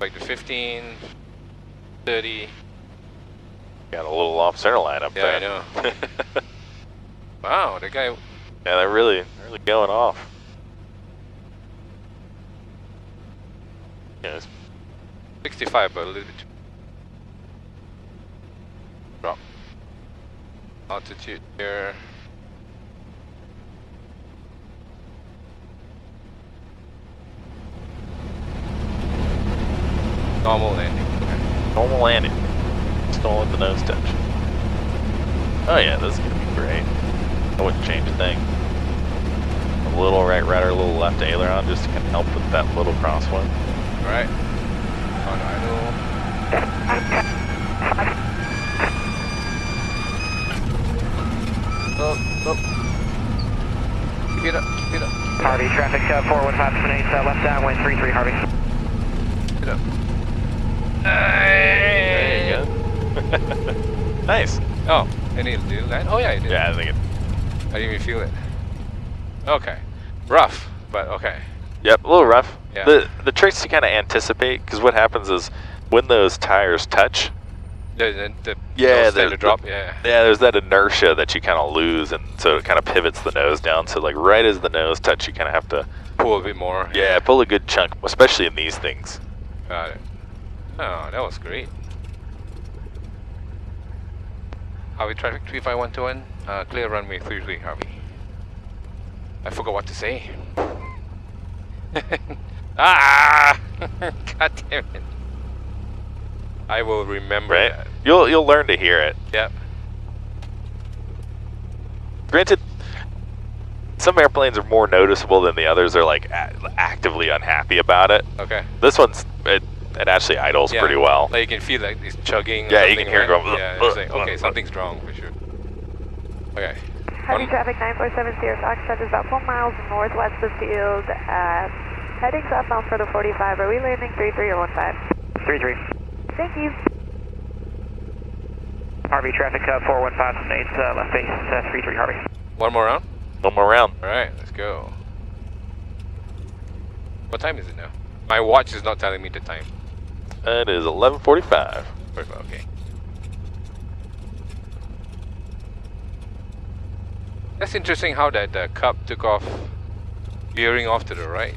Like the 15, 30. Got a little off center line up there. Yeah, I know. Wow, the guy. Yeah, they're really going off. Yeah, 65, but a little bit too. Drop. Altitude here. Normal landing. Okay. normal landing. Just don't let the nose touch. Oh yeah, this is gonna be great. I wouldn't change a thing. A little right rudder, a little left aileron, just to kind of help with that little crosswind. Right. On idle. Oh. Keep it up, keep it up. Harvey, traffic 41578, left downwind 33, Harvey. Keep it up. There you go. Nice. Oh, and it'll do that? Oh yeah, it did. Yeah, I think it. I didn't even feel it. Okay. Rough, but okay. Yep, a little rough. Yeah. The tricks to kind of anticipate, because what happens is when those tires touch, The Yeah, nose tend to the- drop, yeah. yeah, there's that inertia that you kind of lose, and so it kind of pivots the nose down. So like right as the nose touch, you kind of have to Pull a bit more. yeah pull a good chunk, especially in these things. Got it. Oh, that was great. Harvey traffic 35121, clear runway 33, Harvey. I forgot what to say. Ah! God damn it. I will remember Right? that. You'll learn to hear it. Yep. Granted, some airplanes are more noticeable than the others. They're like actively unhappy about it. Okay. This one's it actually idles Yeah. pretty well. Like you can feel like it's chugging. Yeah, or you can something, hear it right? going, Yeah, it's like, okay, something's wrong for sure. Okay. Heavy traffic 9470 Foxtrot is about 4 miles northwest of field. Heading southbound for the 45. Are we landing 33 or 15? 33. Thank you. Harvey traffic 41578, left base 33 Harvey. One more round? One more round. Alright, let's go. What time is it now? My watch is not telling me the time. It is 11:45. Perfect, okay. That's interesting how that Cub took off, veering off to the right.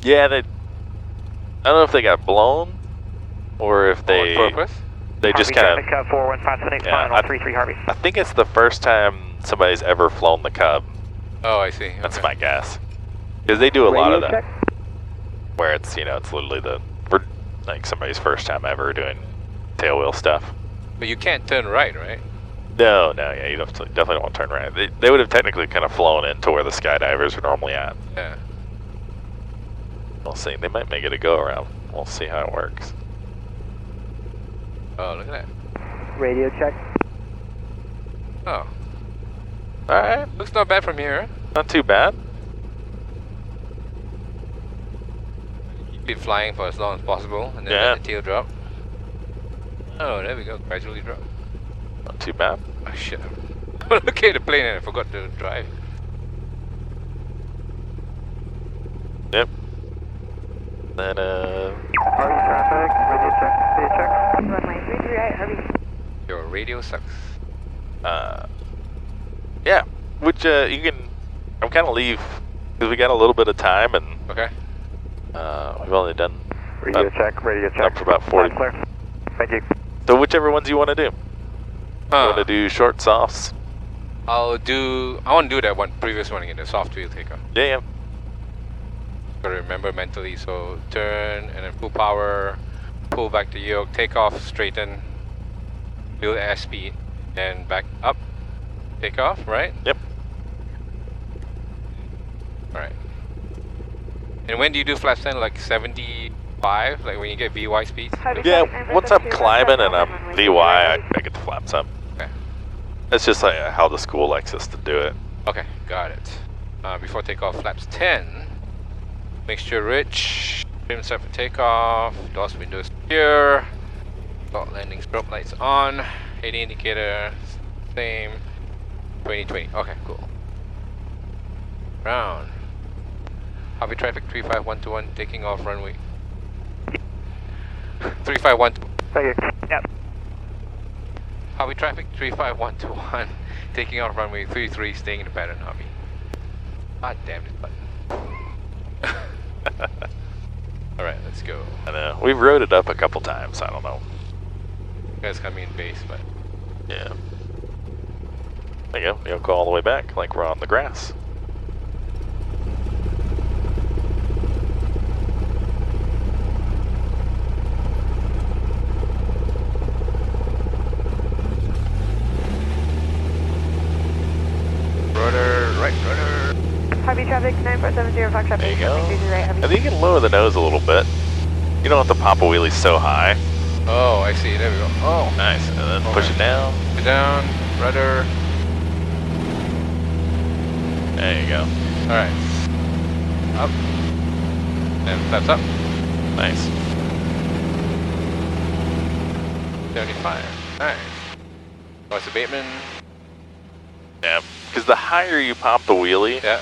Yeah, I don't know if they got blown or if they On purpose? just Harvey kind of. traffic 41578, Yeah, final 33 Harvey. I think it's the first time somebody's ever flown the Cub. Oh, I see. That's okay. my guess. Because they do a lot of that, check. where it's it's literally for like somebody's first time ever doing tailwheel stuff. But you can't turn right, right? No, yeah, you definitely don't want to turn right. They would have technically kind of flown into where the skydivers are normally at. Yeah. We'll see. They might make it a go around. We'll see how it works. Oh, look at that. Radio check. Oh, Alright, looks not bad from here. not too bad. Keep it flying for as long as possible, and then Yeah. let the tail drop. Oh, there we go. Gradually drop. Not too bad. Oh shit! I'm looking at the plane and I forgot to drive. Yep. Then Harvey traffic, radio check, Runway 33 right, Harvey. Your radio sucks. yeah. Which you can I'm kinda leave because we got a little bit of time and Okay. we've only done radio check, radio check. up for about 40. Clear. Thank you. So whichever ones you want to do. You Huh. want to do short softs? I want to do that one previous one again, the soft wheel takeoff. Yeah. Gotta remember mentally. So turn and then full power, pull back the yoke, take off, straighten, build airspeed, then back up, take off, right? Yep. Alright. And when do you do flaps then? Like 75? Like when you get VY speeds? Harvey Yeah, traffic once I'm 9472 climbing and I'm Foxtrot, VY, runway I get the flaps up. Okay. That's just like how the school likes us to do it. Okay, got it. Before takeoff, flaps 10. Mixture rich. Trim set for takeoff. DOS windows secure. Dot landing strobe lights on. 80 indicator. Same. 2020. Okay, cool. Round. Harvey traffic 35121 taking off runway. 351. Thank you. Yep. Harvey traffic 35121 taking off runway 33 staying in the pattern, Harvey. God damn this button. Alright, let's go. I know. We've rode it up a couple times. I don't know. You guys coming in base, but Yeah. There you go. You'll go all the way back like we're on the grass. rudder, right rudder. Harvey traffic 9470 Foxtrot. There you go. runway 33 right, Harvey. I think you can lower the nose a little bit. You don't have to pop a wheelie so high. Oh, I see. There we go. Oh, Nice. And then push it down. Put down, rudder. There you go. Alright. Up. And flaps up. Nice. 75. Nice. Noise abatement. Yeah, because the higher you pop the wheelie, Yeah.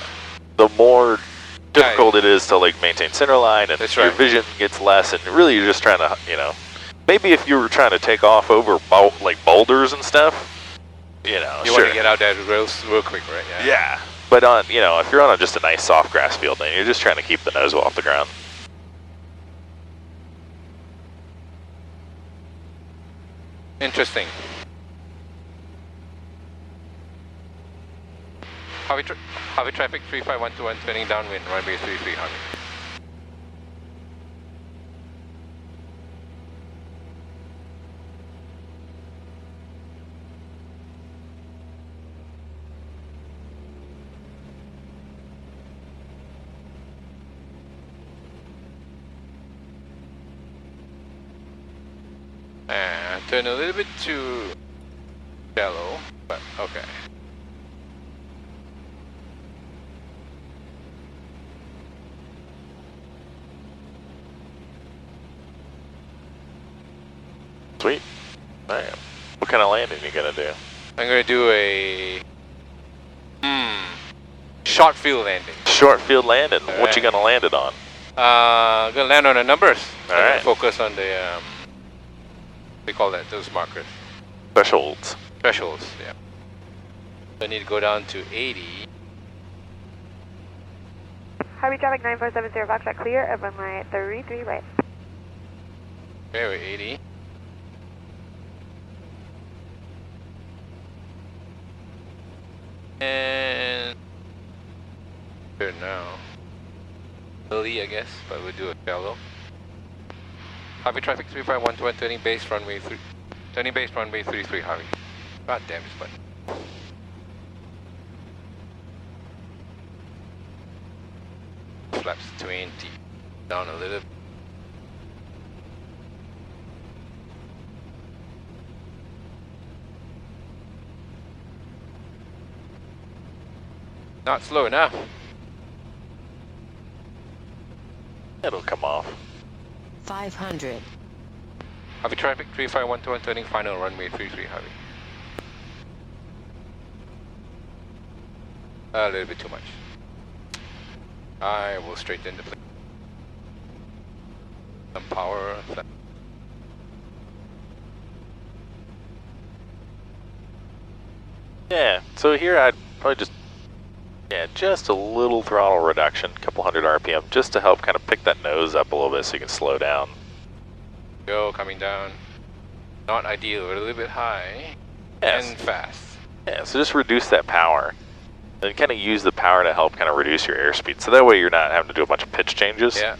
the more difficult it is to like maintain center line, and That's your right. vision gets less, and really you're just trying to, you know, maybe if you were trying to take off over like boulders and stuff, you know, You sure. want to get out there real quick, right? Yeah. But on, you know, if you're on just a nice soft grass field, then you're just trying to keep the nose off the ground. Interesting. Heavy traffic 35121 turning downwind, runway 33 Harvey. And turn a little bit too shallow, but okay. Sweet. Alright. What kind of landing are you gonna do? I'm gonna do a short field landing. Short field landing. What Alright. you gonna land it on? Gonna land on the numbers. Alright. Focus on the they call that those markers. Thresholds. Thresholds, yeah. So I need to go down to 80. Harvey traffic 9470 Foxtrot clear at runway 33 right. Okay, we're 80. And here now. Early, I guess, but we'll do a shallow. Harvey traffic 35121 turning base runway 3. Turning base runway 33 Harvey. God damn this button. Flaps 20. Down a little. Not slow enough. It'll come off. 500. Harvey traffic 35121 turning final runway 33 Harvey. A little bit too much. I will straighten the plane. Some power. Yeah, so here I'd probably just a little throttle reduction, a couple hundred RPM, just to help kind of pick that nose up a little bit so you can slow down. Go, coming down. Not ideal, but a little bit high. Yes. And fast. Yeah, so just reduce that power. And kind of use the power to help kind of reduce your airspeed. So that way you're not having to do a bunch of pitch changes. Yeah.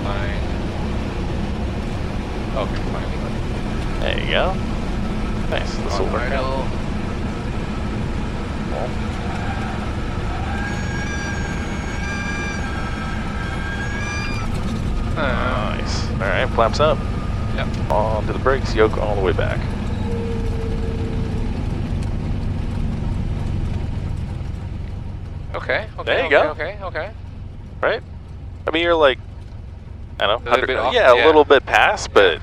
Fine. Okay, finally. There you go. Nice, this will work out. Nice. Alright, flaps up. Yep. On to the brakes, yoke all the way back. Okay, okay. There you okay, go. Okay, okay. Right? I mean, you're like, I don't know, A little bit off? yeah, a Yeah. little bit past, but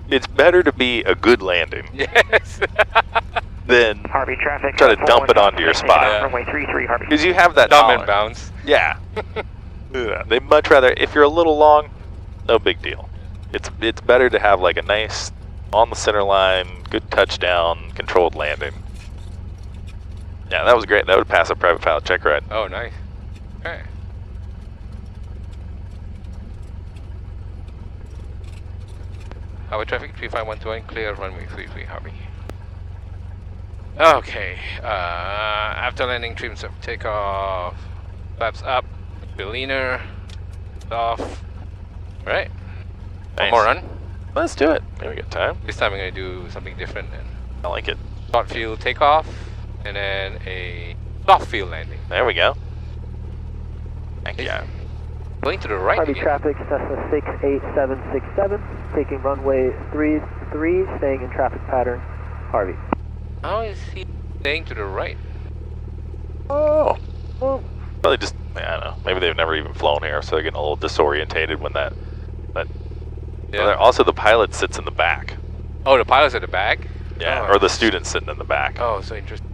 it's better to be a good landing Yes. than Harvey traffic. try to dump it onto your spot. Yeah. Runway 33 Harvey. Because you have that Dumb and tolerance. bounce. Yeah. Yeah. They much rather, if you're a little long, no big deal. It's better to have like a nice, on the center line, good touchdown, controlled landing. Yeah, that was great. That would pass a private pilot check ride. Oh, nice. Okay. Our traffic 35121 clear runway 33 Harvey. Okay, after landing trims up, takeoff, flaps up, be leaner, off. Alright, Nice. one more run. Let's do it. Maybe we got time. This time I'm going to do something different and I like it. short field takeoff, and then a soft field landing. There we go. Thank you. Going to the right Harvey again. traffic, Cessna 68767, taking runway 33, staying in traffic pattern, Harvey. How is he Staying to the right. Oh. Well, probably just, I don't know. Maybe they've never even flown here, so they're getting a little disorientated when that. Yeah. Well, also, the pilot sits in the back. Oh, the pilot's at the back? Yeah, Oh. or the student's sitting in the back. Oh, so interesting.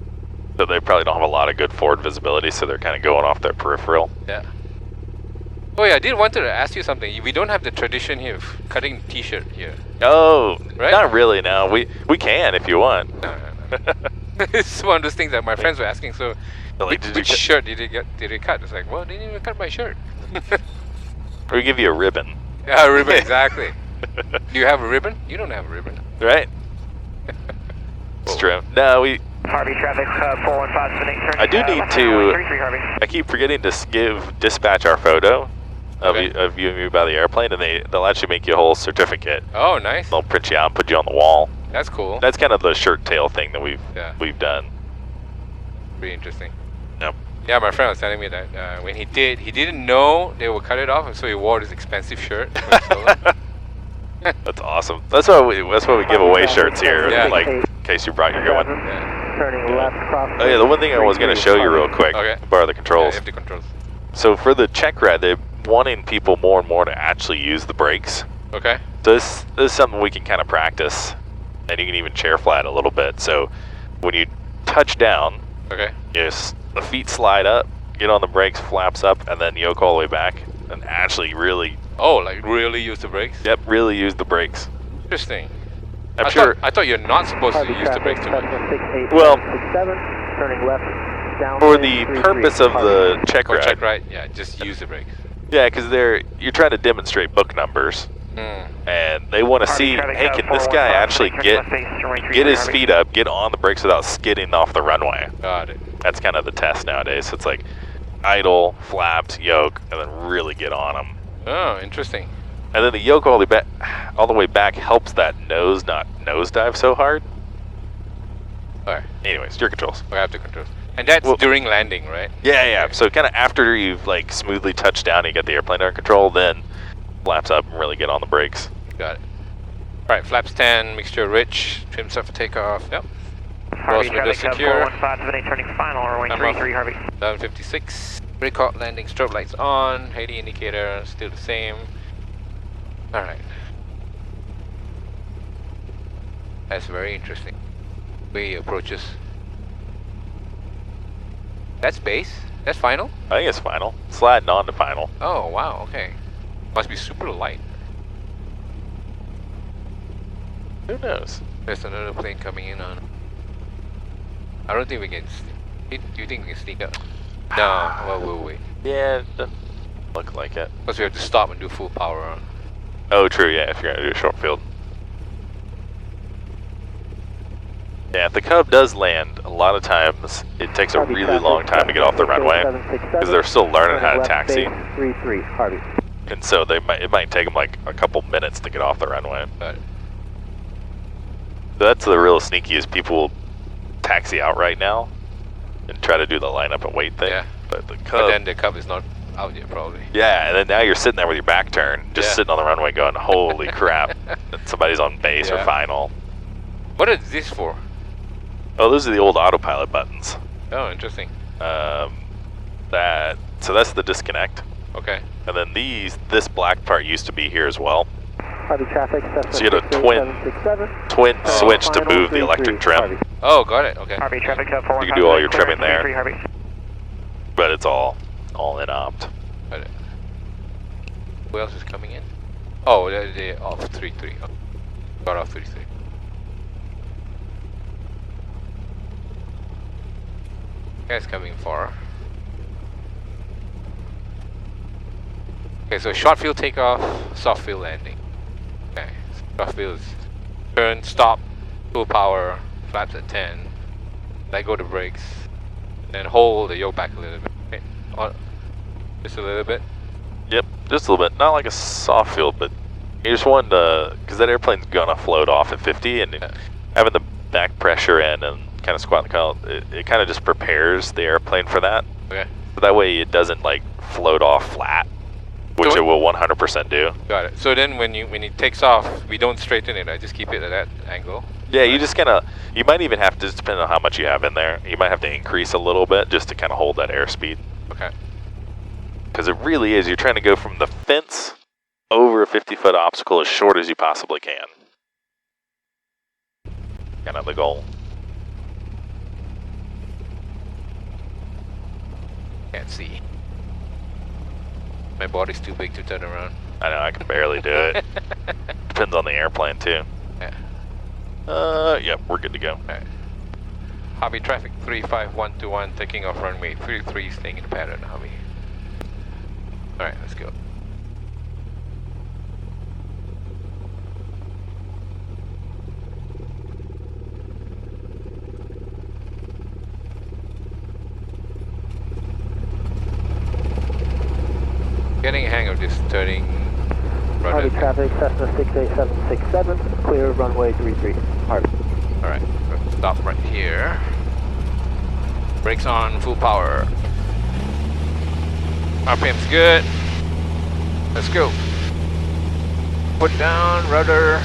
So they probably don't have a lot of good forward visibility, so they're kind of going off their peripheral. Yeah. Oh yeah, I did want to ask you something. We don't have the tradition here of cutting t-shirt here. Oh, Right? not really. No, we can if you want. No. It's one of those things that my friends were asking. So, But, like, did which you shirt did it cut? It's like, well, they didn't even cut my shirt. or we give you a ribbon, Yeah, a ribbon, exactly. Do you have a ribbon? You don't have a ribbon. right? It's true. No, Harvey traffic 41578 turning. I do need left to- runway 33 Harvey. I keep forgetting to give dispatch our photo of, Okay. of you and me by the airplane, and they'll actually make you a whole certificate. Oh, nice. They'll print you out and put you on the wall. That's cool. That's kind of the shirt tail thing that Yeah. we've done. Pretty interesting. Yep. Yeah, my friend was telling me that when he didn't know they would cut it off, and so he wore this expensive shirt. That's awesome. That's why we give away shirts here, Yeah. like in case you brought your good one. Yeah. Turning left, cross. Oh yeah, the one thing I was going to show you real quick. Okay. Borrow the Yeah, controls. empty controls. So for the check ride, they're wanting people more and more to actually use the brakes. Okay. This is something we can kind of practice, and you can even chair flat a little bit. So when you touch down, Okay. the feet slide up, get on the brakes, flaps up, and then yoke all the way back, and actually really, Oh, like really use the brakes? really use the brakes. Interesting. I'm sure. I thought you're not supposed to Harvey use the traffic, brakes too much. Cessna 68, Well, 67, turning left, down. For the purpose of the check Or ride, check right? Yeah, just use the brakes. yeah, because you're trying to demonstrate book numbers, Mm. and they want to see, hey, can this guy actually get his feet up, get on the brakes without skidding off the runway? Got it. That's kind of the test nowadays. So it's like idle, flapped, yoke, and then really get on them. Oh, interesting. And then the yoke all the way back helps that nose not nosedive so hard. Alright, Anyways, your controls. we have to control. And that's Well- during landing, right? Yeah. So kind of after you've like smoothly touched down, and you get the airplane under control, then flaps up and really get on the brakes. Got it. Alright, flaps 10, mixture rich, trim set for takeoff. Yep. Harvey window traffic secure. 41578 turning final, runway I'm 33 Harvey. 11:56. Brake hot landing, strobe lights on, Haiti indicator still the same. Alright. That's very interesting. Way approaches. That's base? That's final? I think it's final. Sliding on to final. Oh wow, okay. Must be super light. Who knows? There's another plane coming in on. I don't think we can. Do you think we can sneak up? No, well, we'll wait. Yeah, it doesn't look like it. Because we have to stop and do full power on. Oh, true. Yeah, if you're gonna do a short field. Yeah, if the Cub does land, a lot of times it takes a Harvey really traffic, long time to get off the runway 767, because they're still learning how to left taxi, base, 33 Harvey. and so it might take them like a couple minutes to get off the runway. But So that's the real sneaky is people will taxi out right now and try to do the lineup and wait thing. Yeah. But the but Cub, then the Cub is not out yet, probably. yeah, and then now you're sitting there with your back turned, just Yeah. sitting on the runway going, holy crap, and somebody's on base or Yeah. final. What is this for? Oh, those are the old autopilot buttons. Oh, interesting. So that's the disconnect. Okay. And then this black part used to be here as well. Harvey traffic, Cessna So you had a 767. Twin switch to Final move the electric 33 trim, Harvey. Oh, got it. Okay. Harvey traffic 415. You can do all your trimming there. 33 Harvey. but it's all in opt. Got it. Who else is coming in? Oh, they're off 3-3. Oh, got off 3-3. Guy's coming far. Okay, so short field takeoff, soft field landing. Okay, short field is turn, stop, full power, flaps at 10, let go the brakes, then hold the yoke back a little bit. Okay, just a little bit. Yep, just a little bit. Not like a soft field, but you just want to, because that airplane's gonna float off at 50, and Yeah. having the back pressure in and kind of squat the column, it kind of just prepares the airplane for that. Okay, So that way it doesn't like float off flat, which So- it will 100% do. got it. So then when it takes off, we don't straighten it. I just keep it at that angle. Yeah, you just kind of, you might even have to, depending on how much you have in there, you might have to increase a little bit just to kind of hold that airspeed. Okay. Because it really is, you're trying to go from the fence over a 50-foot obstacle as short as you possibly can. Kind of the goal. Can't see. My body's too big to turn around. I know, I can barely do it. Depends on the airplane too. Yeah. Yep, we're good to go. Alright. Hobby traffic 35121, taking off runway 33, staying in the pattern, Hobby. Alright, let's go. Getting a hang of this turning. Harvey traffic, Cessna 68767, clear runway 33. Harvey. Alright, stop right here. Brakes on, full power. RPM's good. Let's go. Put down, rudder.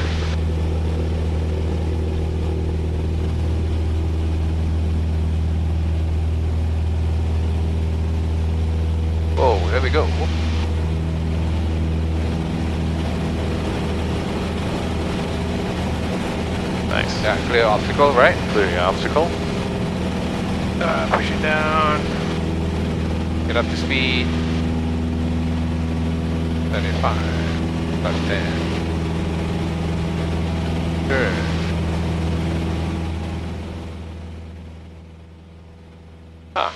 Oh, there we go. Nice. Yeah, clear obstacle, right? Clearing obstacle. Push it down. Get up to speed. 75. Plus 10. Good. Ah,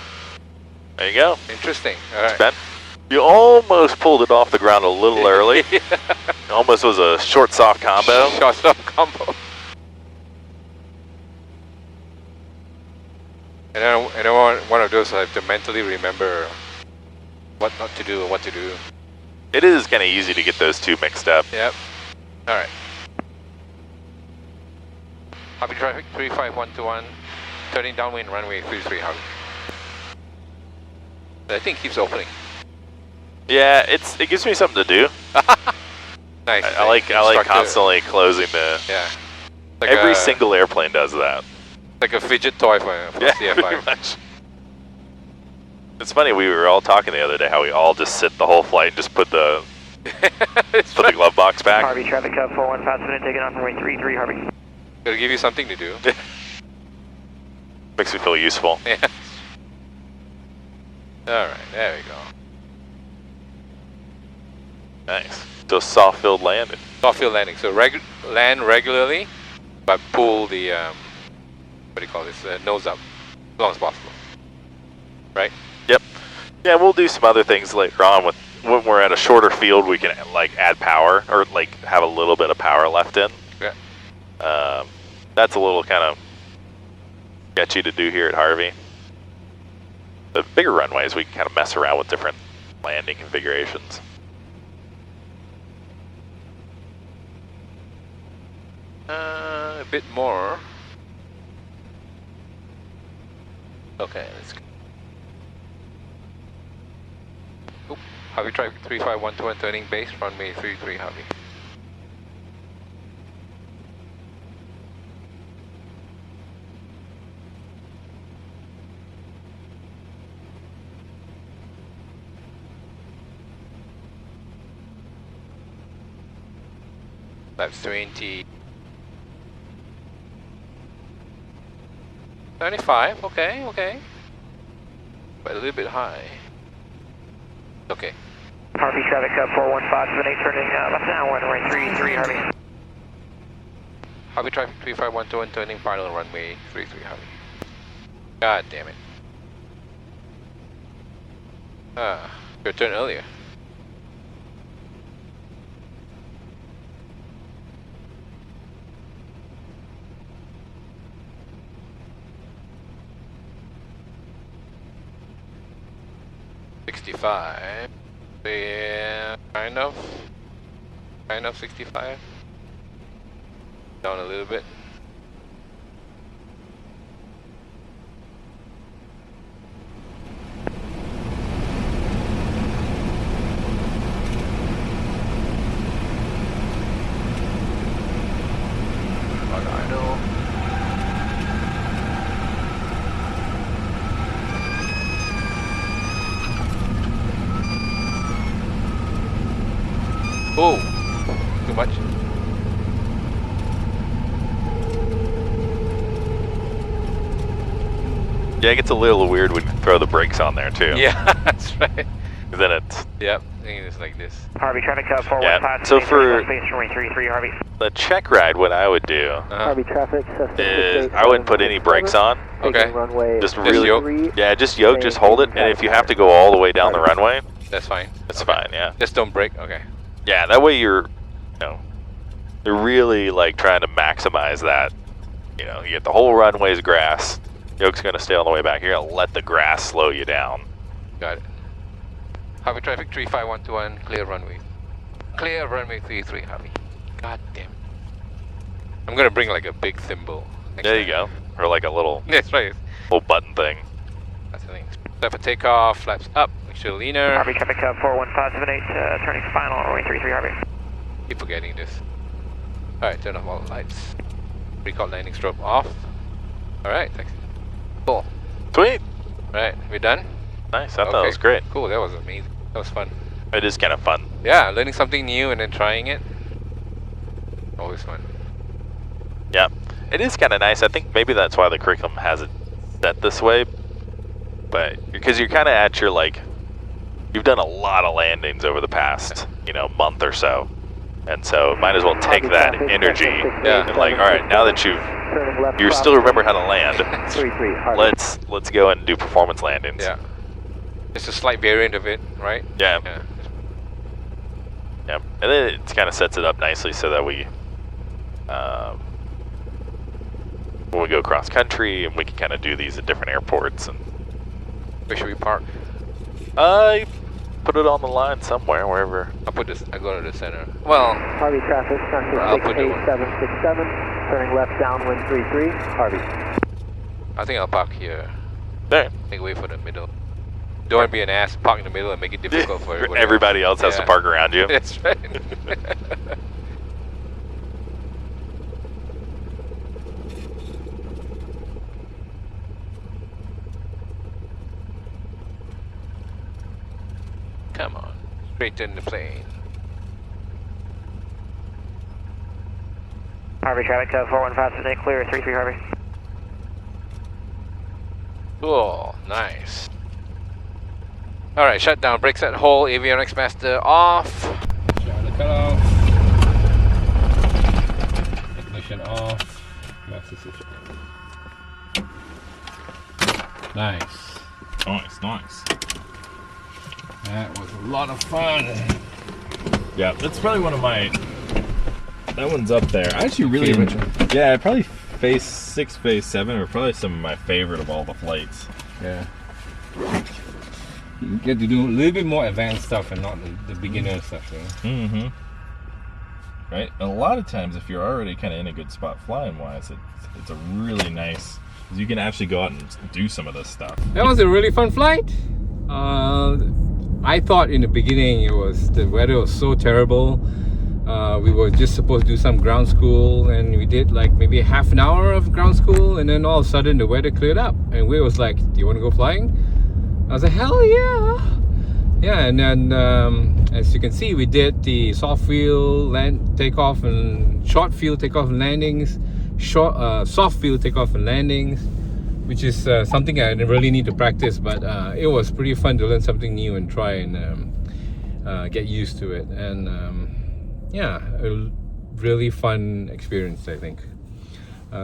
There you go. interesting. Alright. Ben, you almost pulled it off the ground a little early. Almost was a short soft combo. Short stop combo. And then one of those I have to mentally remember what not to do and what to do. It is kind of easy to get those two mixed up. Yep. Alright. Hobby traffic 35121, turning downwind runway 33 Hobby. I think keeps opening. Yeah, it gives me something to do. Nice. I like constantly closing the. Yeah. Like Every single airplane does that. Like a fidget toy for Yeah, CFI. pretty much. It's funny, we were all talking the other day how we all just sit the whole flight and just put the the glove box back. Harvey traffic 415, taking off runway 33, Harvey. It'll give you something to do. Makes me feel useful. Yeah. Alright, there we go. Nice. So soft field landing. Soft field landing. So land regularly, but pull the, what do you call this, nose up as long as possible. Right? Yep. Yeah, we'll do some other things later on with when we're at a shorter field. We can like add power or like have a little bit of power left in. Yeah. That's a little kind of sketchy to do here at Harvey. The bigger runways, we can kind of mess around with different landing configurations. A bit more. Okay, let's go. Oop. Harvey traffic 35121, turning base, runway 33 Harvey. That's 20. 95, okay, okay. But a little bit high. Okay. Harvey traffic 41578, turning left downwind, runway 33, Harvey. Harvey traffic 35121, turning final runway 33 Harvey. God damn it. Your turn earlier. $65. Yeah, kind of 65. Down a little bit. I know. Oh, too much. Yeah, it gets a little weird when you throw the brakes on there too. Yeah, that's right. Then it's Yep, I think it's like this. Harvey, traffic 415. Yeah, so for space runway 33, Harvey. the check ride, what I would do Harvey traffic, Cessna is I wouldn't put any brakes on. Okay. Runway Just really, yoke? yeah, just yoke, just hold it, and if you have to go all the way down the runway, That's fine. that's fine. Yeah, Just don't brake. Okay. yeah. That way you're really like trying to maximize that. You know, you get the whole runway's grass. Yoke's gonna stay all the way back. You're gonna let the grass slow you down. Got it. Harvey traffic 35121, clear runway. Clear runway 33, Harvey. God damn. I'm gonna bring like a big thimble. There you go, or like a little That's right. button thing. That's the thing. Set for takeoff, flaps up, make sure leaner. Harvey traffic 41578, turning final, runway 33, Harvey. Keep forgetting this. Alright, turn off all the lights. Recall landing strobe off. Alright, taxi. Cool. Sweet, Alright, we done? nice. I thought that was great. Cool, that was amazing. That was fun. It is kind of fun. Yeah, learning something new and then trying it. Always fun. Yeah, it is kind of nice. I think maybe that's why the curriculum has it set this way. But because you're kind of at your you've done a lot of landings over the past month or so, and so might as well take that energy Yeah. and all right, now that you still remember how to land, 33, Harvey. let's go and do performance landings. Yeah. Just a slight variant of it, right? Yeah. Yeah. Yeah, and then it kind of sets it up nicely so that we, when we go cross country, and we can kind of do these at different airports. And Where should we park? I put it on the line somewhere, wherever. I'll put this. I go to the center. Well, Harvey traffic, I'll put it- 68767, turning left downwind 33, Harvey. I think I'll park here. There. Make way for the middle. Don't want to be an ass. Park in the middle and make it difficult for everybody. Everybody else has to Yeah. park around you. That's right. Come on, straighten the plane. Harvey traffic 41578, clear 33, Harvey. Cool, nice. All right, shut down. Brakes at whole. Avionics master off. Shut the cutoff. Ignition off. Master switch on. Nice. Nice. That was a lot of fun. Yeah, that's probably one of my. That one's up there. I actually really Favorite? Yeah, probably phase 6, phase 7 are probably some of my favorite of all the flights. Yeah. You get to do a little bit more advanced stuff and not the beginner stuff. Mm-hmm. Right? A lot of times, if you're already kind of in a good spot flying-wise, it's a really nice. Because you can actually go out and do some of this stuff. That was a really fun flight. I thought in the beginning the weather was so terrible. We were just supposed to do some ground school, and we did like maybe half an hour of ground school, and then all of a sudden the weather cleared up, and we was like, "Do you want to go flying?" I was like, "Hell yeah!" Yeah, and then as you can see, we did the soft field takeoff and short field takeoff and landings, soft field takeoff and landings, which is something I really need to practice, but it was pretty fun to learn something new and try and get used to it. And yeah, a really fun experience, I think.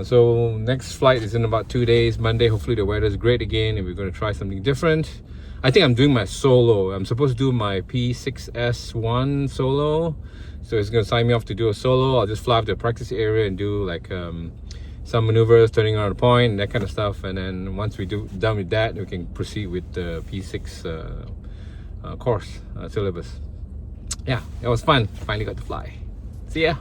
So next flight is in about 2 days, Monday. Hopefully the weather is great again and we're going to try something different. I think I'm doing my solo. I'm supposed to do my P6S1 solo, so it's going to sign me off to do a solo. I'll just fly up to the practice area and do like some maneuvers, turning around a point, and that kind of stuff. And then once we done with that, we can proceed with the P6 course syllabus. Yeah, it was fun. Finally got to fly. See ya.